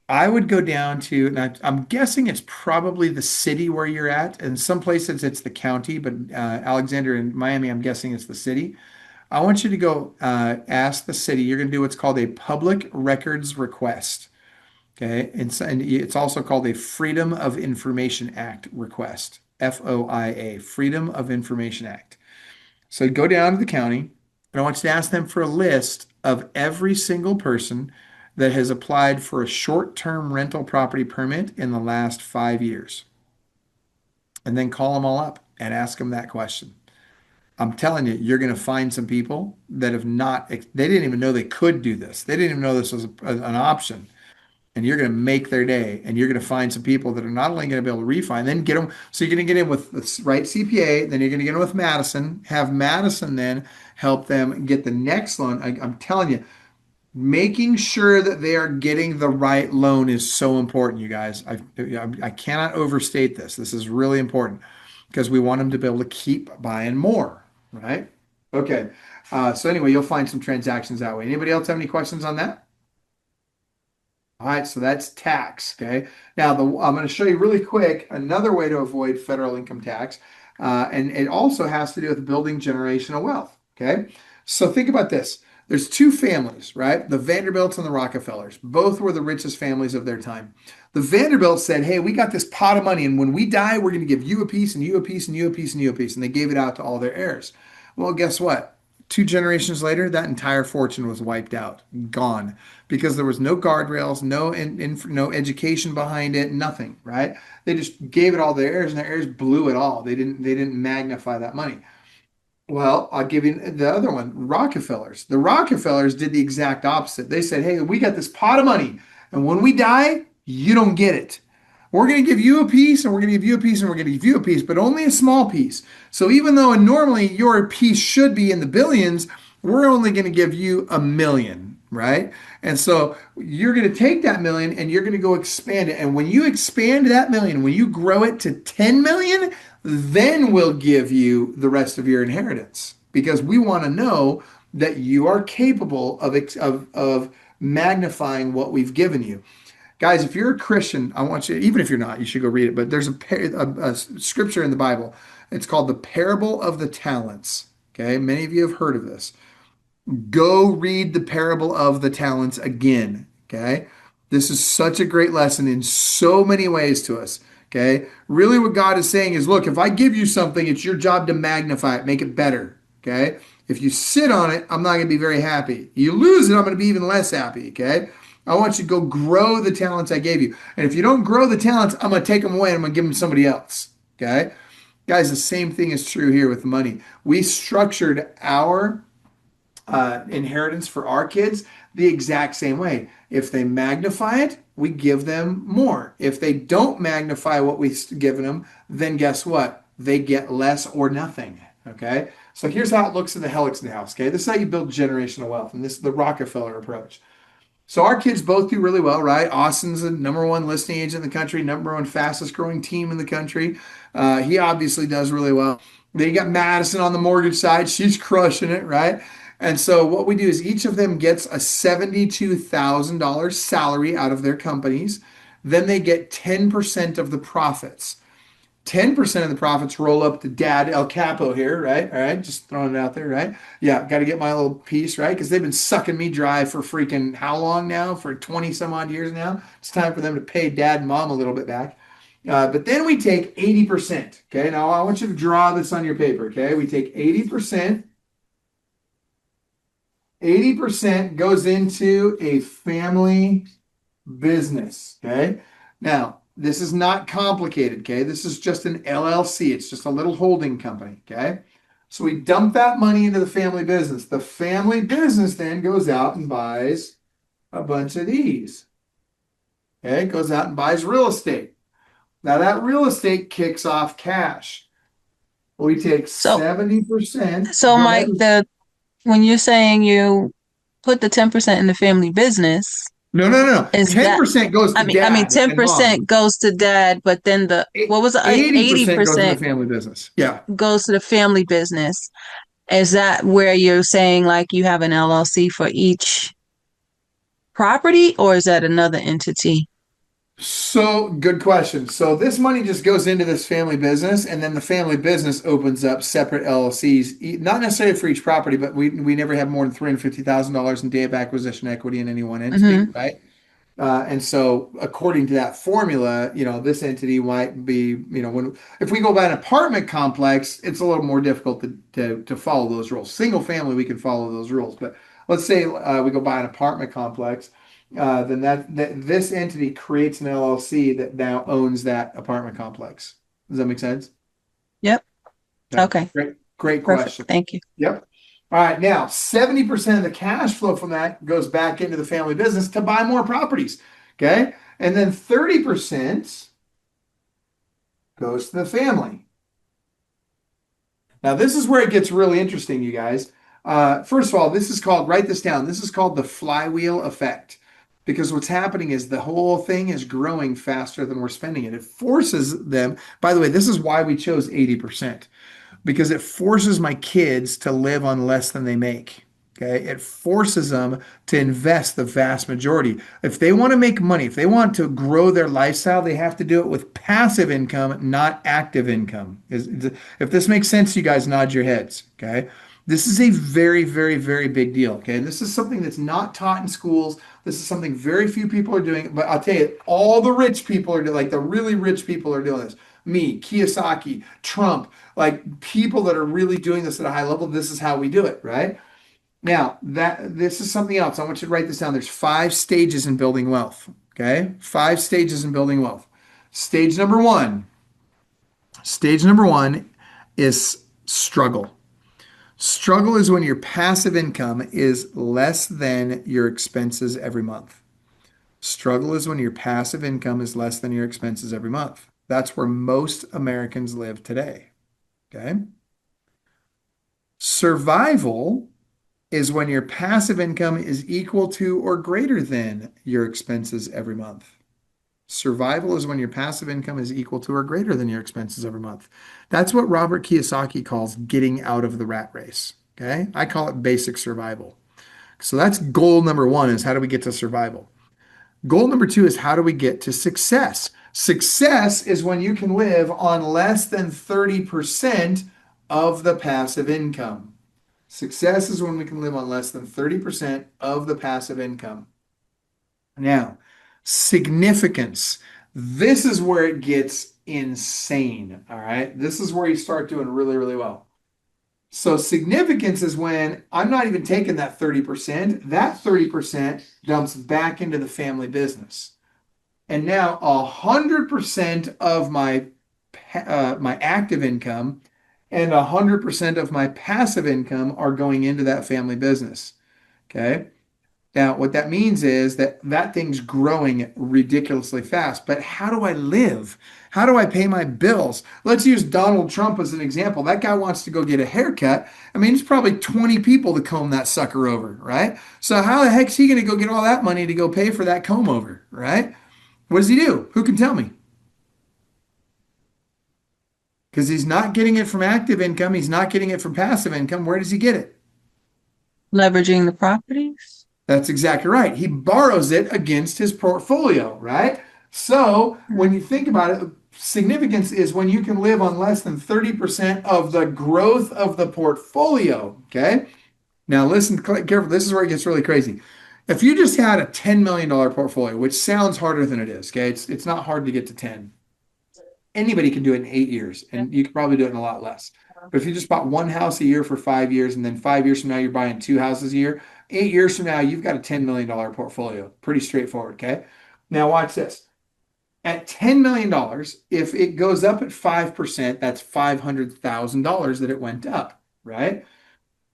I would go down to, and I'm guessing it's probably the city where you're at. In some places it's the county, but Alexander in Miami, I'm guessing it's the city. I want you to go ask the city. You're going to do what's called a public records request. Okay. And it's also called a Freedom of Information Act request. FOIA, Freedom of Information Act. So go down to the county, and I want you to ask them for a list of every single person that has applied for a short-term rental property permit in the last 5 years. And then call them all up and ask them that question. I'm telling you, you're going to find some people that they didn't even know they could do this. They didn't even know this was an option. And you're going to make their day. And you're going to find some people that are not only going to be able to refi, then get them. So you're going to get in with the right CPA. Then you're going to get in with Madison. Have Madison then help them get the next loan. I'm telling you, making sure that they are getting the right loan is so important, you guys. I cannot overstate this. This is really important because we want them to be able to keep buying more, right? Okay. So anyway, you'll find some transactions that way. Anybody else have any questions on that? All right, so that's tax, okay? Now, I'm going to show you really quick another way to avoid federal income tax, and it also has to do with building generational wealth, okay? So think about this. There's two families, right? The Vanderbilts and the Rockefellers. Both were the richest families of their time. The Vanderbilts said, hey, we got this pot of money, and when we die, we're going to give you a piece, and you a piece, and you a piece, and you a piece. And they gave it out to all their heirs. Well, guess what? 2 generations later, that entire fortune was wiped out, gone, because there was no guardrails, no education behind it, nothing, right? They just gave it all to their heirs, and their heirs blew it all. They didn't magnify that money. Well, I'll give you the other one, Rockefellers. The Rockefellers did the exact opposite. They said, hey, we got this pot of money, and when we die, you don't get it. We're going to give you a piece, and we're going to give you a piece, and we're going to give you a piece, but only a small piece. So even though normally your piece should be in the billions, we're only going to give you $1 million, right? And so you're going to take that $1 million and you're going to go expand it. And when you expand that $1 million, when you grow it to 10 million, then we'll give you the rest of your inheritance, because we want to know that you are capable of magnifying what we've given you. Guys, if you're a Christian, I want you, even if you're not, you should go read it. But there's a scripture in the Bible, It's called the parable of the talents. Okay. Many of you have heard of this. Go read the parable of the talents again. Okay. This is such a great lesson in so many ways to us. Okay. Really, what God is saying is, look, if I give you something, it's your job to magnify it, make it better. Okay. If you sit on it, I'm not going to be very happy. You lose it, I'm going to be even less happy. Okay. I want you to go grow the talents I gave you. And if you don't grow the talents, I'm going to take them away and I'm going to give them to somebody else. Okay. Guys, the same thing is true here with money. We structured our inheritance for our kids the exact same way. If they magnify it, we give them more. If they don't magnify what we've given them, then guess what? They get less or nothing. Okay. So here's how it looks in the Hellickson house. Okay. This is how you build generational wealth. And this is the Rockefeller approach. So our kids both do really well, right? Austin's the #1 listing agent in the country, #1 fastest growing team in the country. He obviously does really well. Then you got Madison on the mortgage side. She's crushing it, right? And so what we do is each of them gets a $72,000 salary out of their companies. Then they get 10% of the profits. 10% of the profits roll up to Dad El Capo here, right? All right, just throwing it out there, right? Yeah, got to get my little piece, right? Because they've been sucking me dry for freaking how long now? For 20 some odd years now. It's time for them to pay Dad and Mom a little bit back. But then we take 80%. Okay, now I want you to draw this on your paper. Okay, we take 80%. 80% goes into a family business. Okay, now this is not complicated. Okay, this is just an LLC. It's just a little holding company. Okay, so we dump that money into the family business. The family business then goes out and buys a bunch of these. Okay, it goes out and buys real estate. Now that real estate kicks off cash. We take 70%. So Mike, when you're saying you put the 10% in the family business, no. is 10% goes to Dad. I mean, 10% goes to Dad, but then what was it? 80% goes to the family business. Yeah. Goes to the family business. Is that where you're saying like you have an LLC for each property, or is that another entity? So good question. So this money just goes into this family business, and then the family business opens up separate LLCs, not necessarily for each property, but we never have more than $350,000 in day of acquisition equity in any one entity, right? And so according to that formula, this entity might be, if we go by an apartment complex, it's a little more difficult to follow those rules. Single family, we can follow those rules, but let's say we go by an apartment complex. Then this entity creates an LLC that now owns that apartment complex. Does that make sense? Yep. Okay. Great question. Thank you. Yep. All right. Now, 70% of the cash flow from that goes back into the family business to buy more properties. Okay. And then 30% goes to the family. Now, this is where it gets really interesting, you guys. First of all, write this down. This is called the flywheel effect. Because what's happening is the whole thing is growing faster than we're spending it. It forces them. By the way, this is why we chose 80%. Because it forces my kids to live on less than they make. Okay. It forces them to invest the vast majority. If they want to make money, if they want to grow their lifestyle, they have to do it with passive income, not active income. If this makes sense, you guys nod your heads. Okay. This is a very, very, very big deal. Okay. And this is something that's not taught in schools. This is something very few people are doing. But I'll tell you, all the rich people are doing, like the really rich people are doing this. Me, Kiyosaki, Trump, like people that are really doing this at a high level. This is how we do it, right? Now, this is something else. I want you to write this down. There's 5 stages in building wealth. Okay. 5 stages in building wealth. Stage number one is struggle. Struggle is when your passive income is less than your expenses every month. Struggle is when your passive income is less than your expenses every month. That's where most Americans live today. Okay. Survival is when your passive income is equal to or greater than your expenses every month. Survival is when your passive income is equal to or greater than your expenses every month. That's what Robert Kiyosaki calls getting out of the rat race. Okay. I call it basic survival. So that's goal number 1 is how do we get to survival? Goal number 2 is how do we get to success? Success is when you can live on less than 30% of the passive income. Success is when we can live on less than 30% of the passive income. Now, significance. This is where it gets insane. All right. This is where you start doing really, really well. So significance is when I'm not even taking that 30%. That 30% dumps back into the family business. And now 100% of my active income and 100% of my passive income are going into that family business. Okay. Now, what that means is that thing's growing ridiculously fast. But how do I live? How do I pay my bills? Let's use Donald Trump as an example. That guy wants to go get a haircut. I mean, it's probably 20 people to comb that sucker over, right? So how the heck is he going to go get all that money to go pay for that comb over, right? What does he do? Who can tell me? Because he's not getting it from active income. He's not getting it from passive income. Where does he get it? Leveraging the properties. That's exactly right. He borrows it against his portfolio, right? So when you think about it, significance is when you can live on less than 30% of the growth of the portfolio, okay? Now listen careful. This is where it gets really crazy. If you just had a $10 million portfolio, which sounds harder than it is, okay? It's not hard to get to 10. Anybody can do it in 8 years, and you could probably do it in a lot less. But if you just bought one house a year for 5 years, and then 5 years from now you're buying 2 houses a year, 8 years from now you've got a $10 million portfolio. Pretty straightforward, okay? Now watch this. At $10 million, if it goes up at 5%, that's $500,000 that it went up, right?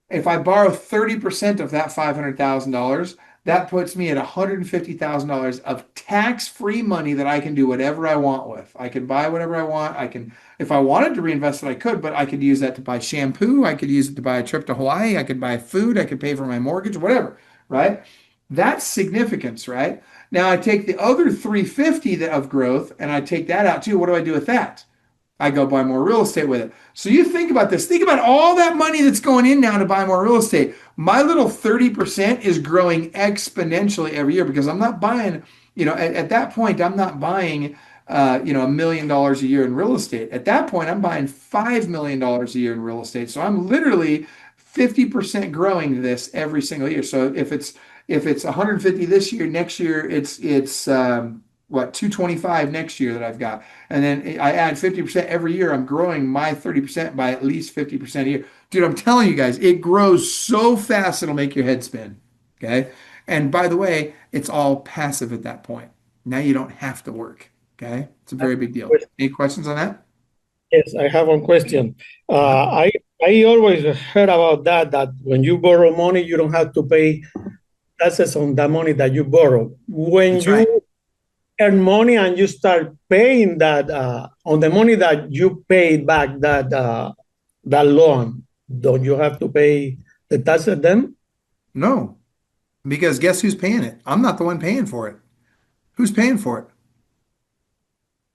If I borrow 30% of that $500,000, that puts me at $150,000 of tax-free money that I can do whatever I want with. I can buy whatever I want. I can, if I wanted to reinvest it, I could, but I could use that to buy shampoo. I could use it to buy a trip to Hawaii. I could buy food. I could pay for my mortgage, whatever, right? That's significance, right? Now I take the other 350 of growth and I take that out too. What do I do with that? I go buy more real estate with it. So you think about this. Think about all that money that's going in now to buy more real estate. My little 30% is growing exponentially every year because I'm not buying, at that point, I'm not buying, $1 million a year in real estate. At that point, I'm buying $5 million a year in real estate. So I'm literally 50% growing this every single year. So if it's 150 this year, next year, it's 225 next year that I've got. And then I add 50% every year. I'm growing my 30% by at least 50% a year. Dude, I'm telling you guys, it grows so fast it'll make your head spin. Okay. And by the way, it's all passive at that point. Now you don't have to work. Okay. It's a very big deal. Any questions on that? Yes, I have one question. I always heard about that when you borrow money, you don't have to pay taxes on that money that you borrow. When That's you right. earn money and you start paying that on the money that you paid back that loan, don't you have to pay the taxes then? No, because guess who's paying it? I'm not the one paying for it. Who's paying for it?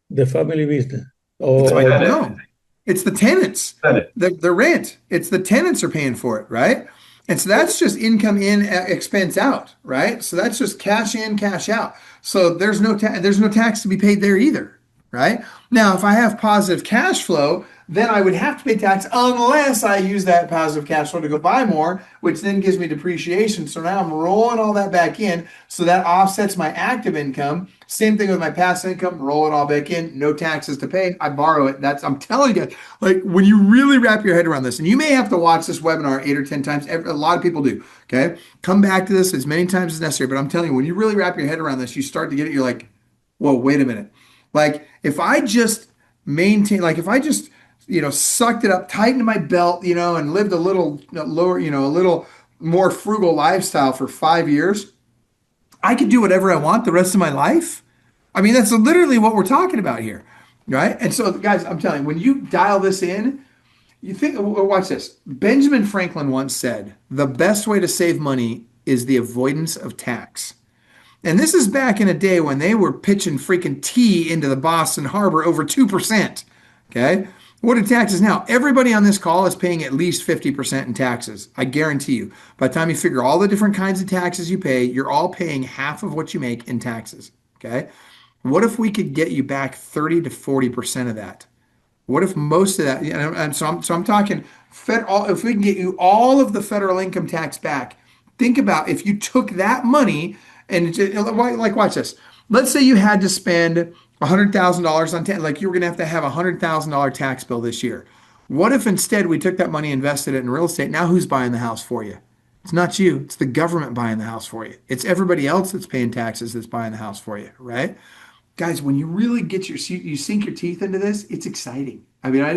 The family business. No, it's the tenants. The rent. It's the tenants are paying for it, right? And so that's just income in, expense out, right? So that's just cash in, cash out. So there's no tax to be paid there either, right? Now, if I have positive cash flow, then I would have to pay tax unless I use that positive cash flow to go buy more, which then gives me depreciation. So now I'm rolling all that back in. So that offsets my active income. Same thing with my passive income, roll it all back in, no taxes to pay. I borrow it. I'm telling you, like when you really wrap your head around this, and you may have to watch this webinar 8 or 10 times. A lot of people do. Okay. Come back to this as many times as necessary. But I'm telling you, when you really wrap your head around this, you start to get it. You're like, whoa, wait a minute. Like if I just sucked it up, tightened my belt, and lived a little lower, a little more frugal lifestyle for 5 years, I could do whatever I want the rest of my life. I mean, that's literally what we're talking about here, right? And so, guys, I'm telling you, when you dial this in, you think, watch this. Benjamin Franklin once said, the best way to save money is the avoidance of tax. And this is back in a day when they were pitching freaking tea into the Boston Harbor over 2%. Okay. What are taxes now? Everybody on this call is paying at least 50% in taxes. I guarantee you. By the time you figure all the different kinds of taxes you pay, you're all paying half of what you make in taxes. Okay. What if we could get you back 30 to 40% of that? What if most of that, and so I'm talking if we can get you all of the federal income tax back, think about if you took that money and like watch this. Let's say you had to spend $100,000 on tax, like you were going to have $100,000 tax bill this year. What if instead we took that money, invested it in real estate? Now who's buying the house for you? It's not you. It's the government buying the house for you. It's everybody else that's paying taxes that's buying the house for you, right? Guys, when you really get you sink your teeth into this, it's exciting. I mean, I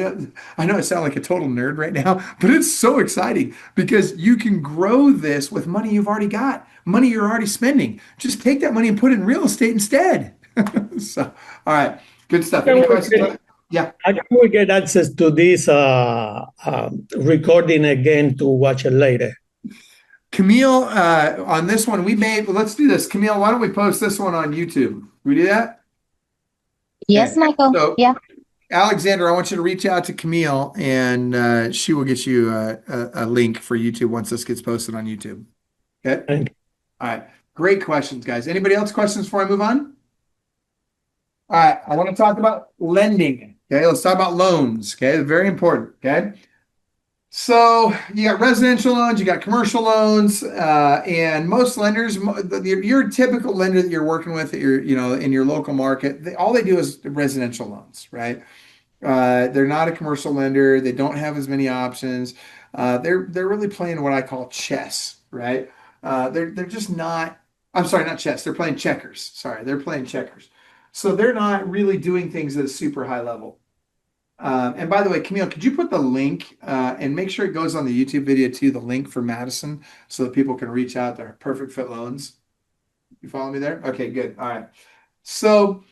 know I sound like a total nerd right now, but it's so exciting because you can grow this with money you've already got, money you're already spending. Just take that money and put it in real estate instead. So, all right, good stuff. Any questions? Yeah. How can we get access to this recording again to watch it later? Camille, on this one, let's do this. Camille, why don't we post this one on YouTube? Can we do that? Yes, Okay. Michael. So, Yeah. Alexander, I want you to reach out to Camille and she will get you a link for YouTube once this gets posted on YouTube. Okay. Thank you. All right. Great questions, guys. Anybody else questions before I move on? All right. I want to talk about lending. Okay. Let's talk about loans. Okay. Very important. Okay. So you got residential loans, you got commercial loans, and most lenders, your typical lender that you're working with, in your local market, all they do is residential loans, right? They're not a commercial lender. They don't have as many options. They're really playing what I call chess, right? They're just not. I'm sorry, not chess. They're playing checkers. Sorry, they're playing checkers. So they're not really doing things at a super high level. And by the way, Camille, could you put the link and make sure it goes on the YouTube video too, the link for Madison, so that people can reach out to Perfect Fit Loans? You follow me there? Okay, good. All right. So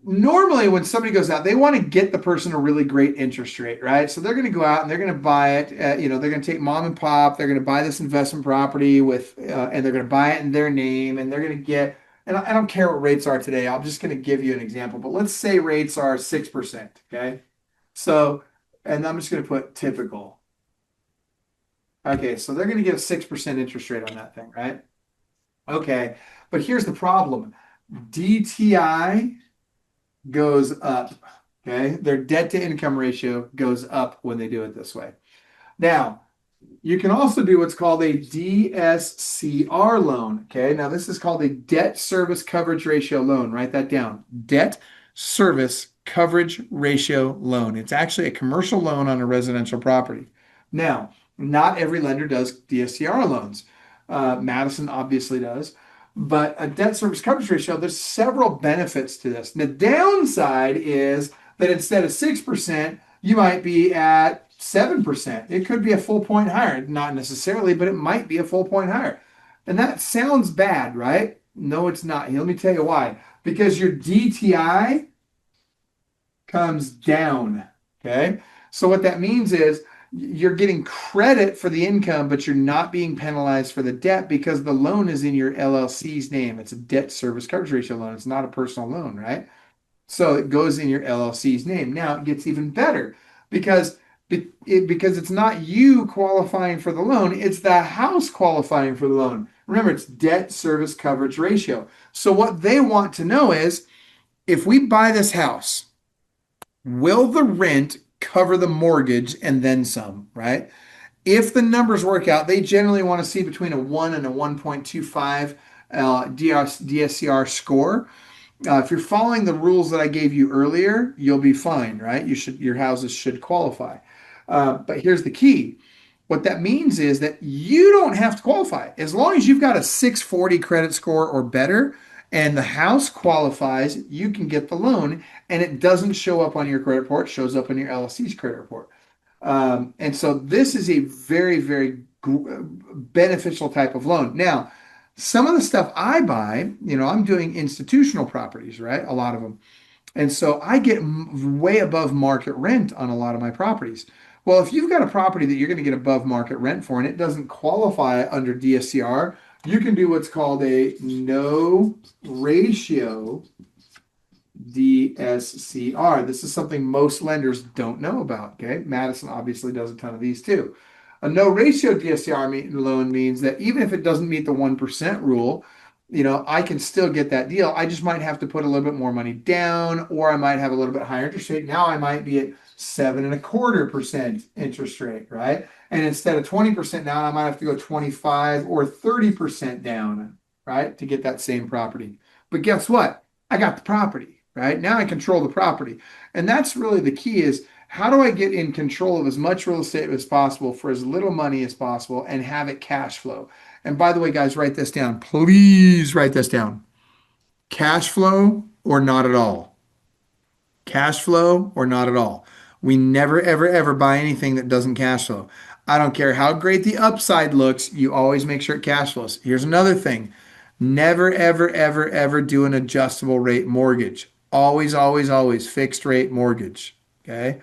normally when somebody goes out, they want to get the person a really great interest rate, right? So they're going to go out and they're going to buy it. They're going to take mom and pop. They're going to buy this investment property and they're going to buy it in their name, and they're going to get. And I don't care what rates are today. I'm just going to give you an example. But let's say rates are 6%. Okay. So, and I'm just going to put typical. Okay, so they're going to get a 6% interest rate on that thing, right? Okay, but here's the problem. DTI goes up, okay? Their debt to income ratio goes up when they do it this way. Now, you can also do what's called a DSCR loan, okay? Now, this is called a debt service coverage ratio loan. Write that down. Debt service coverage ratio loan. It's actually a commercial loan on a residential property. Now, not every lender does DSCR loans. Madison obviously does. But a debt service coverage ratio, there's several benefits to this. The downside is that instead of 6%, you might be at 7%. It could be a full point higher. Not necessarily, but it might be a full point higher. And that sounds bad, right? No, it's not. Let me tell you why. Because your DTI comes down, okay? So what that means is you're getting credit for the income, but you're not being penalized for the debt because the loan is in your LLC's name. It's a debt service coverage ratio loan. It's not a personal loan, right? So it goes in your LLC's name. Now it gets even better because it's not you qualifying for the loan, it's the house qualifying for the loan. Remember, it's debt service coverage ratio. So what they want to know is, if we buy this house, will the rent cover the mortgage and then some, right? If the numbers work out, they generally want to see between a 1 and a 1.25 DSCR score. If you're following the rules that I gave you earlier, you'll be fine, right? Your houses should qualify. But here's the key. What that means is that you don't have to qualify. As long as you've got a 640 credit score or better, and the house qualifies, you can get the loan, and it doesn't show up on your credit report, it shows up on your LLC's credit report. And so this is a very, very beneficial type of loan. Now, some of the stuff I buy, I'm doing institutional properties, right? A lot of them. And so I get way above market rent on a lot of my properties. Well, if you've got a property that you're going to get above market rent for and it doesn't qualify under DSCR, you can do what's called a no ratio DSCR. This is something most lenders don't know about, okay? Madison obviously does a ton of these too. A no ratio DSCR loan means that even if it doesn't meet the 1% rule, I can still get that deal. I just might have to put a little bit more money down, or I might have a little bit higher interest rate. Now I might be at 7.25% interest rate, right? And instead of 20% down, I might have to go 25 or 30% down, right? To get that same property. But guess what? I got the property, right? Now I control the property. And that's really the key is how do I get in control of as much real estate as possible for as little money as possible and have it cash flow? And by the way, guys, write this down. Please write this down. Cash flow or not at all. Cash flow or not at all. We never, ever, ever buy anything that doesn't cash flow. I don't care how great the upside looks, you always make sure it cash flows. Here's another thing. Never, ever, ever, ever do an adjustable rate mortgage. Always, always, always fixed rate mortgage. Okay.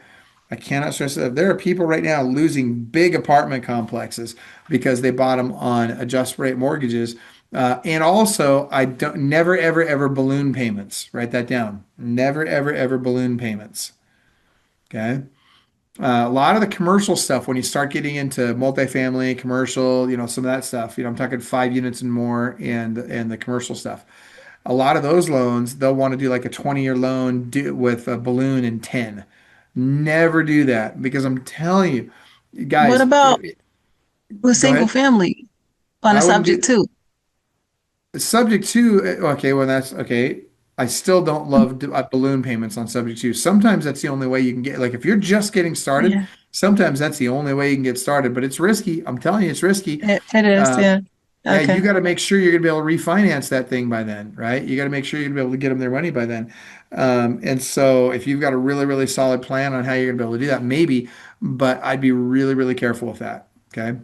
I cannot stress that. There are people right now losing big apartment complexes because they bought them on adjustable rate mortgages. And also, I don't never ever ever balloon payments. Write that down. Never ever ever balloon payments. Okay. A lot of the commercial stuff, when you start getting into multifamily, commercial, some of that stuff, I'm talking 5 units and more, and the commercial stuff. A lot of those loans, they'll want to do like a 20-year loan with a balloon in 10. Never do that because I'm telling you, What guys, about with go single ahead. family on the I wouldn't subject do too? subject to, okay, well, that's okay. I still don't love balloon payments on subject to. Sometimes that's the only way you can get, like, if you're just getting started, Yeah, sometimes that's the only way you can get started, but it's risky. I'm telling you, it's risky. it is. Uh, Yeah. yeah, you Okay. got to make sure you're going to be able to refinance that thing by then, right? You got to make sure you're going to be able to get them their money by then. And so if you've got a really, really solid plan on how you're going to be able to do that, maybe, but I'd be really, really careful with that. Okay.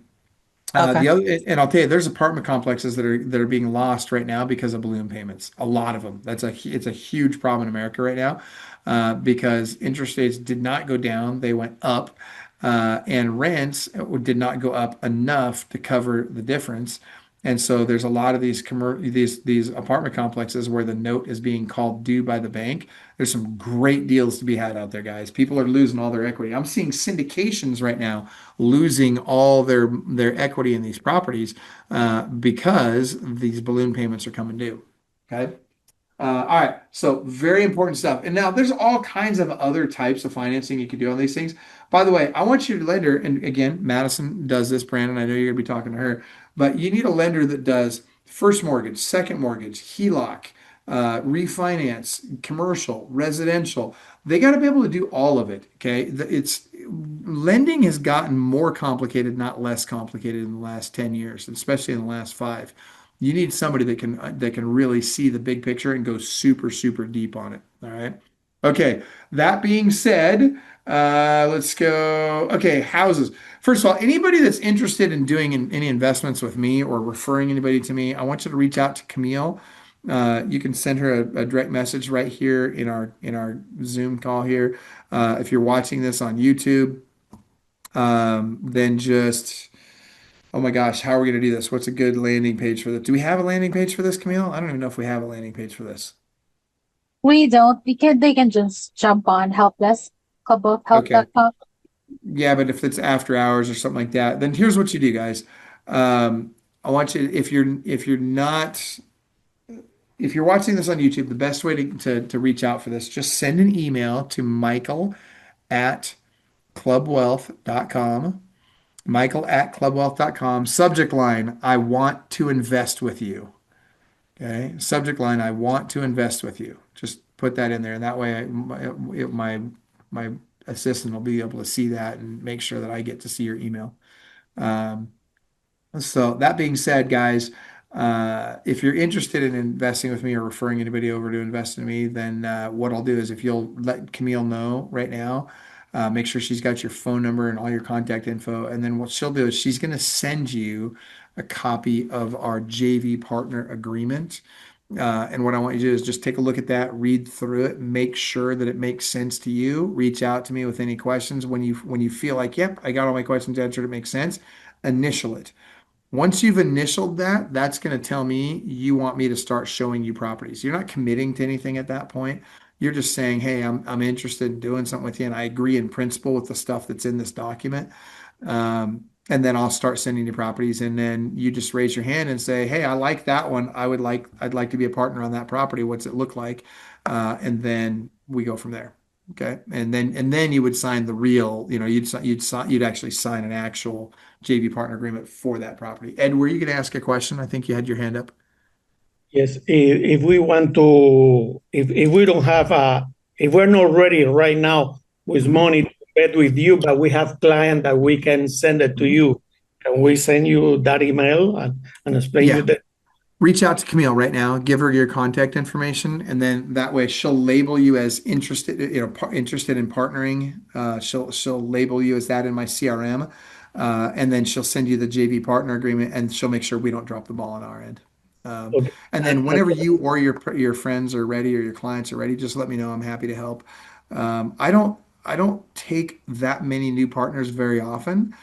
Okay. The other, and I'll tell you, there's apartment complexes that are being lost right now because of balloon payments. A lot of them. It's a huge problem in America right now, because interest rates did not go down; they went up, and rents did not go up enough to cover the difference. And so there's a lot of these apartment complexes where the note is being called due by the bank. There's some great deals to be had out there, guys. People are losing all their equity. I'm seeing syndications right now losing all their equity in these properties, because these balloon payments are coming due. Okay. All right. So very important stuff. And now there's all kinds of other types of financing you can do on these things. By the way, I want you to lender, and again, Madison does this, Brandon. I know you're going to be talking to her, but you need a lender that does first mortgage, second mortgage, HELOC, refinance, commercial, residential. They got to be able to do all of it. Okay. It's lending has gotten more complicated, not less complicated in the last 10 years, especially in the last five. You need somebody that can really see the big picture and go super, super deep on it. All right. Okay. That being said, let's go. Okay, houses. First of all, anybody that's interested in doing any investments with me or referring anybody to me, I want you to reach out to Camille. You can send her a direct message right here in our Zoom call here. If you're watching this on YouTube, then just, oh my gosh, how are we going to do this? What's a good landing page for this? Do we have a landing page for this, Camille? I don't even know if we have a landing page for this. We don't. They can just jump on helpless, Okay. clubofhelp.com. Yeah, but if it's after hours or something like that, then here's what you do, guys. I want you, if you're watching this on YouTube, the best way to reach out for this, just send an email to Michael at clubwealth.com. Michael at clubwealth.com. Subject line, I want to invest with you. Okay. Subject line, I want to invest with you. Just put that in there. And that way, my assistant will be able to see that and make sure that I get to see your email. Um, so that being said, guys, if you're interested in investing with me or referring anybody over to invest in me, then what I'll do is if you'll let Camille know right now, make sure she's got your phone number and all your contact info. And then what she'll do is she's going to send you a copy of our JV partner agreement. And what I want you to do is just take a look at that, read through it, make sure that it makes sense to you. Reach out to me with any questions when you feel like, yep, I got all my questions answered. It makes sense. Initial it. Once you've initialed that, that's going to tell me you want me to start showing you properties. You're not committing to anything at that point. You're just saying, hey, I'm interested in doing something with you, and I agree in principle with the stuff that's in this document. and then I'll start sending you properties, and then you just raise your hand and say, "Hey, I like that one. I'd like to be a partner on that property. What's it look like?" And then we go from there. Okay, and then you would sign the real, you'd actually sign an actual JV partner agreement for that property. Ed, were you going to ask a question? I think you had your hand up. Yes, if we want to, if we don't have if we're not ready right now with money to bet with you, but we have client that we can send it to you, can we send you that email and explain Yeah. you that? Reach out to Camille right now, give her your contact information, and then that way she'll label you as interested, interested in partnering. She'll label you as that in my CRM, and then she'll send you the JV partner agreement, and she'll make sure we don't drop the ball on our end. Okay. And then whenever you or your friends are ready or your clients are ready, just let me know. I'm happy to help. I don't take that many new partners very often,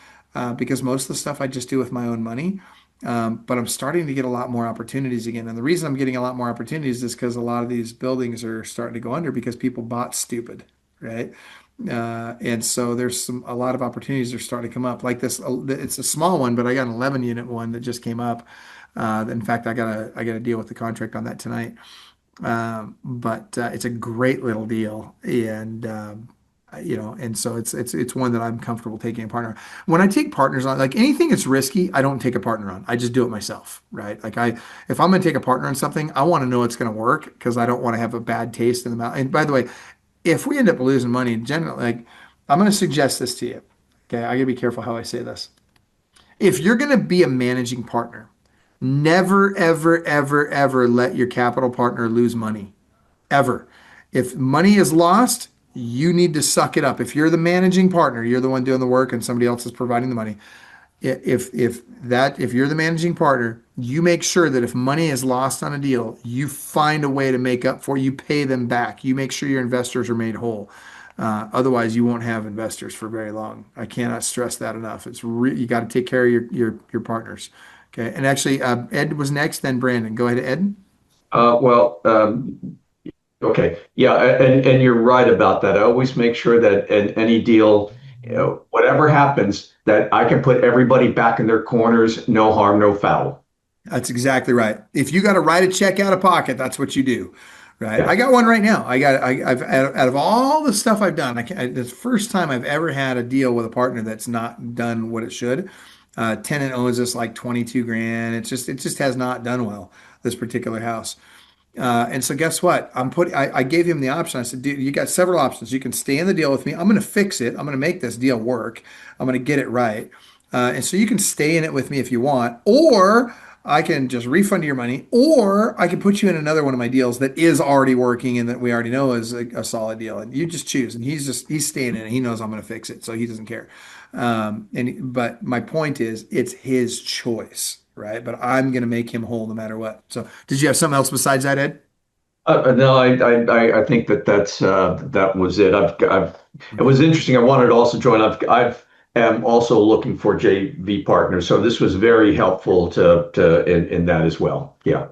because most of the stuff I just do with my own money. But I'm starting to get a lot more opportunities again. And the reason I'm getting a lot more opportunities is because a lot of these buildings are starting to go under because people bought stupid, right? And so there's a lot of opportunities are starting to come up. Like this, it's a small one, but I got an 11 unit one that just came up. In fact, I got to deal with the contract on that tonight. But it's a great little deal, and and so it's one that I'm comfortable taking a partner. When I take partners on, like anything that's risky, I don't take a partner on. I just do it myself, right? If I'm going to take a partner on something, I want to know it's going to work because I don't want to have a bad taste in the mouth. And by the way, if we end up losing money, generally, like I'm going to suggest this to you. Okay, I got to be careful how I say this. If you're going to be a managing partner, never, ever, ever, ever let your capital partner lose money. Ever. If money is lost, you need to suck it up. If you're the managing partner, you're the one doing the work and somebody else is providing the money. If you're the managing partner, you make sure that if money is lost on a deal, you find a way to make up for it. You pay them back. You make sure your investors are made whole. Otherwise, you won't have investors for very long. I cannot stress that enough. You got to take care of your partners. Okay. And actually, Ed was next, then Brandon. Go ahead, Ed. Well, okay. Yeah, and you're right about that. I always make sure that in any deal, whatever happens, that I can put everybody back in their corners, no harm, no foul. That's exactly right. If you got to write a check out of pocket, that's what you do, right? Yeah. I got one right now. I've out of all the stuff I've done, it's the first time I've ever had a deal with a partner that's not done what it should. Tenant owes us like 22 grand. It just has not done well, this particular house. And so guess what? I gave him the option. I said, dude, you got several options. You can stay in the deal with me. I'm going to fix it. I'm going to make this deal work. I'm going to get it right. And so you can stay in it with me if you want, or I can just refund your money, or I can put you in another one of my deals that is already working and that we already know is a solid deal. And you just choose. And he's staying in it. He knows I'm going to fix it. So he doesn't care. But my point is it's his choice, right? But I'm going to make him whole no matter what. So did you have something else besides that, Ed? No, I think that was it. It was interesting. I wanted to also join. I've am also looking for JV partners, so this was very helpful to in that as well. Yeah.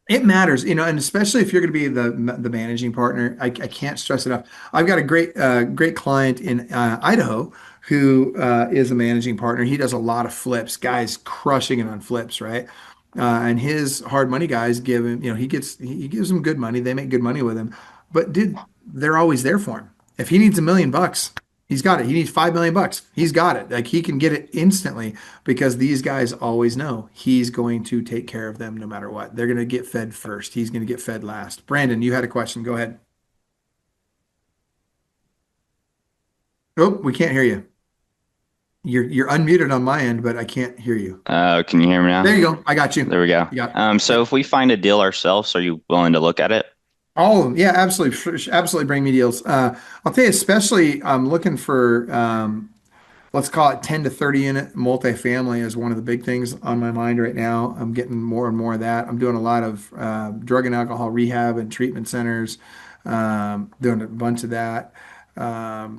It matters, and especially if you're going to be the managing partner. I can't stress enough. I've got a great client in Idaho who is a managing partner. He does a lot of flips, guys crushing it on flips, right? And his hard money guys give him, he gives them good money. They make good money with him, but dude, they're always there for him. If he needs $1 million, he's got it. He needs $5 million. He's got it. Like he can get it instantly because these guys always know he's going to take care of them no matter what. They're going to get fed first. He's going to get fed last. Brandon, you had a question. Go ahead. Oh, we can't hear you. You're unmuted on my end, but I can't hear you. Can you hear me now? There you go. I got you. There we go. You got it. So if we find a deal ourselves, are you willing to look at it? All of them. Yeah, absolutely. Absolutely bring me deals. I'll tell you, especially I'm looking for, let's call it 10 to 30 unit multifamily is one of the big things on my mind right now. I'm getting more and more of that. I'm doing a lot of drug and alcohol rehab and treatment centers, doing a bunch of that. I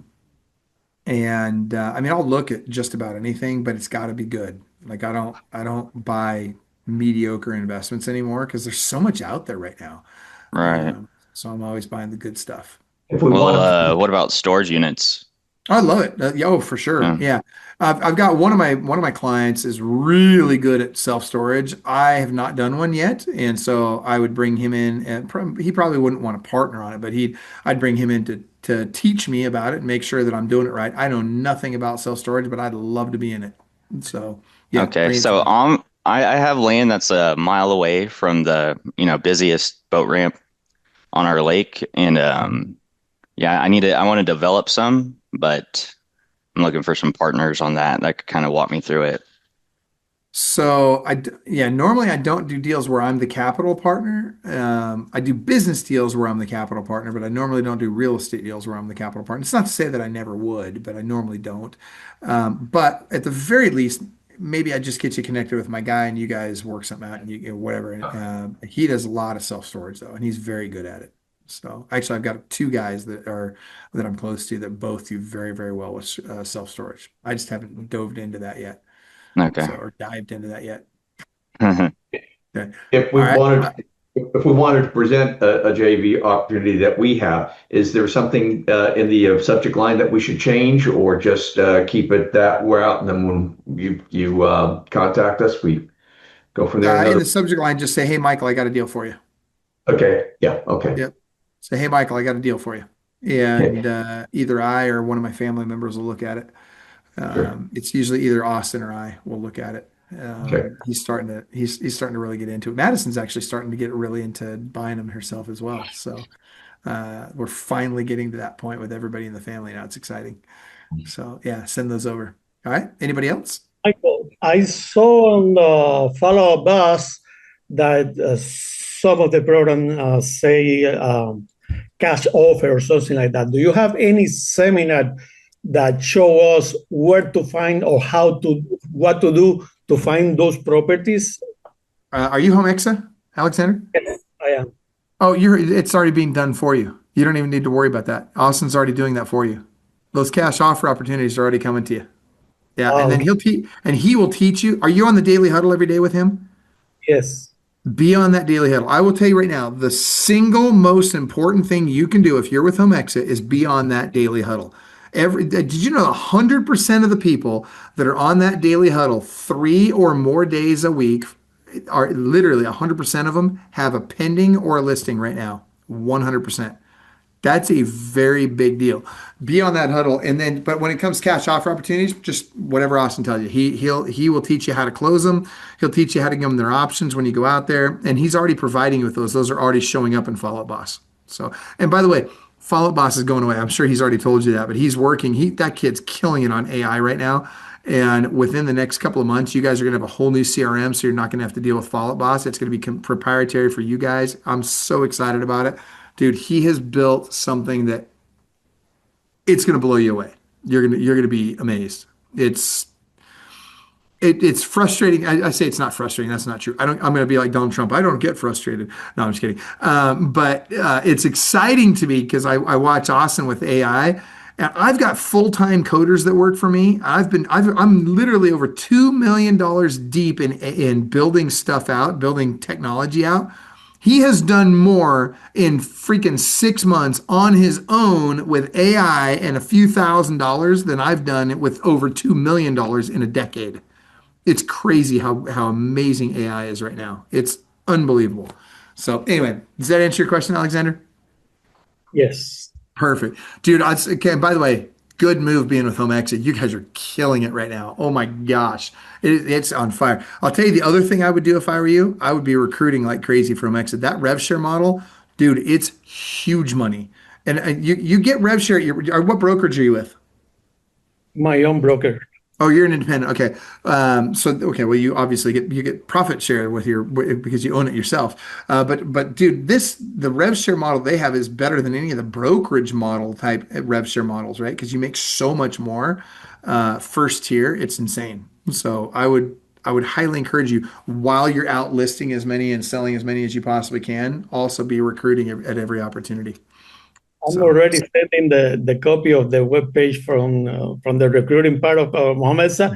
mean, I'll look at just about anything, but it's got to be good. Like I don't buy mediocre investments anymore because there's so much out there right now. Right. So I'm always buying the good stuff. If we Well, want to, what about storage units? I love it. Oh, for sure. Yeah. Yeah. I've got one of my clients is really good at self-storage. I have not done one yet, and so I would bring him in, and he probably wouldn't want to partner on it, but I'd bring him in to teach me about it and make sure that I'm doing it right. I know nothing about self-storage, but I'd love to be in it. So yeah, Okay. bring it to So me. I have land that's a mile away from the, busiest boat ramp on our lake. And yeah, I want to develop some, but I'm looking for some partners on that could kind of walk me through it. So yeah, normally I don't do deals where I'm the capital partner. I do business deals where I'm the capital partner, but I normally don't do real estate deals where I'm the capital partner. It's not to say that I never would, but I normally don't. But at the very least, maybe I just get you connected with my guy and you guys work something out and whatever. He does a lot of self-storage though, and he's very good at it. So actually, I've got two guys that I'm close to that both do very, very well with self-storage. I just haven't dove into that yet. Okay. So, or dived into that yet. Okay. Okay. If we All right. wanted, if we wanted to present a JV opportunity that we have, is there something in the subject line that we should change, or just keep it that we're out, and then when you contact us, we go from there? In Another. the subject line, just say, "Hey, Michael, I got a deal for you." Okay. Yeah. Okay. Yep. Say, "Hey, Michael, I got a deal for you." Okay. And either I or one of my family members will look at it. Sure. It's usually either Austin or I will look at it. Okay. He's starting to really get into it. Madison's actually starting to get really into buying them herself as well. So we're finally getting to that point with everybody in the family now. It's exciting. So yeah, send those over. All right. Anybody else? Michael, I saw on the follow-up bus that some of the program say cash offer or something like that. Do you have any seminar that show us where to find or what to do to find those properties? Are you home Exa, Alexander? Yes, I am. Oh, it's already being done for you. You don't even need to worry about that. Austin's already doing that for you. Those cash offer opportunities are already coming to you. Yeah, and then Okay. he will teach you. Are you on the daily huddle every day with him? Yes. Be on that daily huddle. I will tell you right now, the single most important thing you can do if you're with Home Exit is be on that daily huddle. Did you know 100% of the people that are on that daily huddle 3 or more days a week are literally 100% of them have a pending or a listing right now. 100%. That's a very big deal. Be on that huddle, and then, but when it comes to cash offer opportunities, just whatever Austin tells you, he will teach you how to close them. He'll teach you how to give them their options when you go out there, and he's already providing you with those. Those are already showing up in Follow Up Boss. So, and by the way, Follow Up Boss is going away. I'm sure he's already told you that, but he's working. That kid's killing it on AI right now. And within the next couple of months, you guys are going to have a whole new CRM, so you're not going to have to deal with Follow Up Boss. It's going to be proprietary for you guys. I'm so excited about it. Dude, he has built something that it's going to blow you away. You're going to be amazed. It's frustrating. I say it's not frustrating. That's not true. I'm going to be like Donald Trump. I don't get frustrated. No, I'm just kidding. But it's exciting to me because I watch Austin with AI, and I've got full-time coders that work for me. I'm literally over $2 million deep in building stuff out, building technology out. He has done more in freaking 6 months on his own with AI and a few $1,000s than I've done with over $2 million in a decade. It's crazy how amazing AI is right now. It's unbelievable. So anyway, does that answer your question, Alexander? Yes. Perfect. Dude, okay, by the way, good move being with Home Exit. You guys are killing it right now. Oh my gosh. It's on fire. I'll tell you the other thing I would do if I were you, I would be recruiting like crazy for Home Exit. That rev share model, dude, it's huge money. And you get rev share. What brokerage are you with? My own broker. Oh, you're an independent. Okay. Okay. Well, you obviously get profit share because you own it yourself. But dude, the rev share model they have is better than any of the brokerage model type rev share models, right? Because you make so much more first tier. It's insane. So I would highly encourage you while you're out listing as many and selling as many as you possibly can, also be recruiting at every opportunity. I'm So. already sending the copy of the webpage from the recruiting part of Mohammed to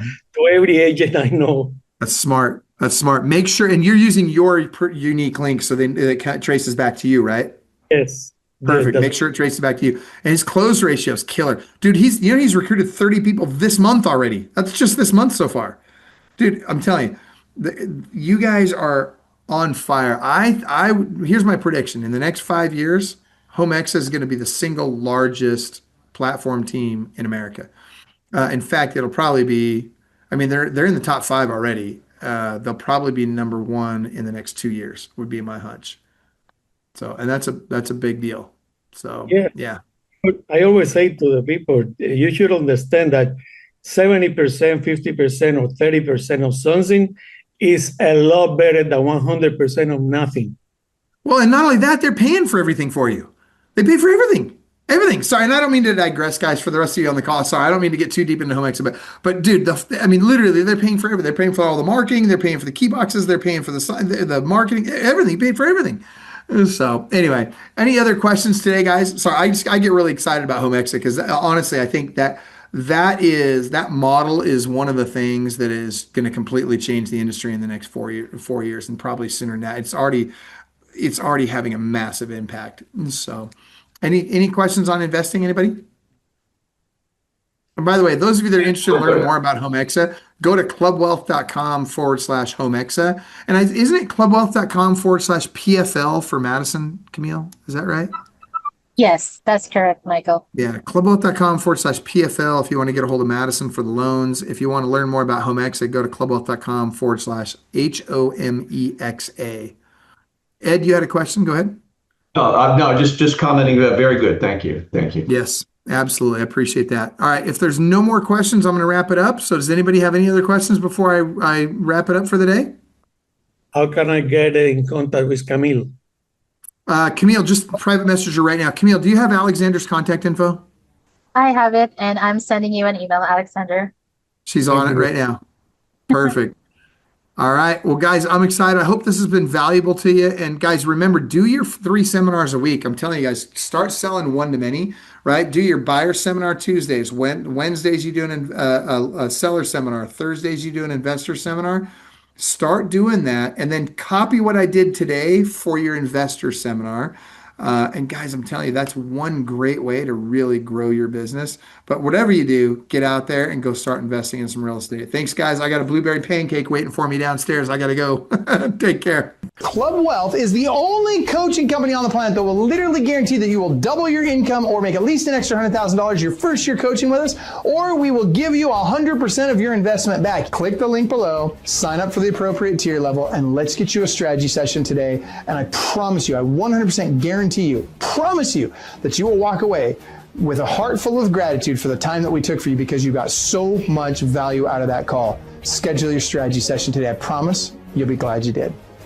every agent I know. That's smart. That's smart. Make sure, and you're using your unique link so then it kind of traces back to you, right? Yes. Perfect. Make sure it traces back to you. And his close ratio is killer. Dude, he's recruited 30 people this month already. That's just this month so far. Dude, I'm telling you, you guys are on fire. Here's my prediction. In the next 5 years, Homexa is going to be the single largest platform team in America. In fact, it'll probably be, I mean, they're in the top 5 already. They'll probably be number 1 in the next 2 years, would be my hunch. So, and that's a big deal. So, yeah. I always say to the people, you should understand that 70%, 50%, or 30% of something is a lot better than 100% of nothing. Well, and not only that, they're paying for everything for you. They pay for everything. Everything. Sorry, and I don't mean to digress, guys, for the rest of you on the call. Sorry, I don't mean to get too deep into Homexa, but dude, I mean, literally, they're paying for everything. They're paying for all the marketing. They're paying for the key boxes. They're paying for the marketing. Everything. Paid for everything. So anyway, any other questions today, guys? Sorry, I get really excited about Homexa because honestly, I think that model is one of the things that is going to completely change the industry in the next 4 years, and probably sooner than that. It's already having a massive impact. So, any questions on investing? Anybody? And by the way, those of you that are interested in learning more about Homexa, go to clubwealth.com/Homexa. And isn't it clubwealth.com/PFL for Madison, Camille? Is that right? Yes, that's correct, Michael. Yeah, clubwealth.com/PFL if you want to get a hold of Madison for the loans. If you want to learn more about Homexa, go to clubwealth.com/HOMEXA. Ed, you had a question? Go ahead. No, just commenting. Very good. Thank you. Yes, absolutely. I appreciate that. All right. If there's no more questions, I'm going to wrap it up. So does anybody have any other questions before I wrap it up for the day? How can I get in contact with Camille? Camille, just private messenger right now. Camille, do you have Alexander's contact info? I have it, and I'm sending you an email, Alexander. She's on it right now. Perfect. All right. Well, guys, I'm excited. I hope this has been valuable to you. And guys, remember, do your 3 seminars a week. I'm telling you guys, start selling one-to-many, right? Do your buyer seminar Tuesdays. Wednesdays, you do a seller seminar. Thursdays, you do an investor seminar. Start doing that, and then copy what I did today for your investor seminar. And guys, I'm telling you, that's one great way to really grow your business. But whatever you do, get out there and go start investing in some real estate. Thanks, guys. I got a blueberry pancake waiting for me downstairs. I got to go. Take care. Club Wealth is the only coaching company on the planet that will literally guarantee that you will double your income or make at least an extra $100,000 your first year coaching with us, or we will give you 100% of your investment back. Click the link below, sign up for the appropriate tier level, and let's get you a strategy session today. And I promise you, I 100% guarantee you, promise you that you will walk away with a heart full of gratitude for the time that we took for you, because you got so much value out of that call. Schedule your strategy session today. I promise you'll be glad you did.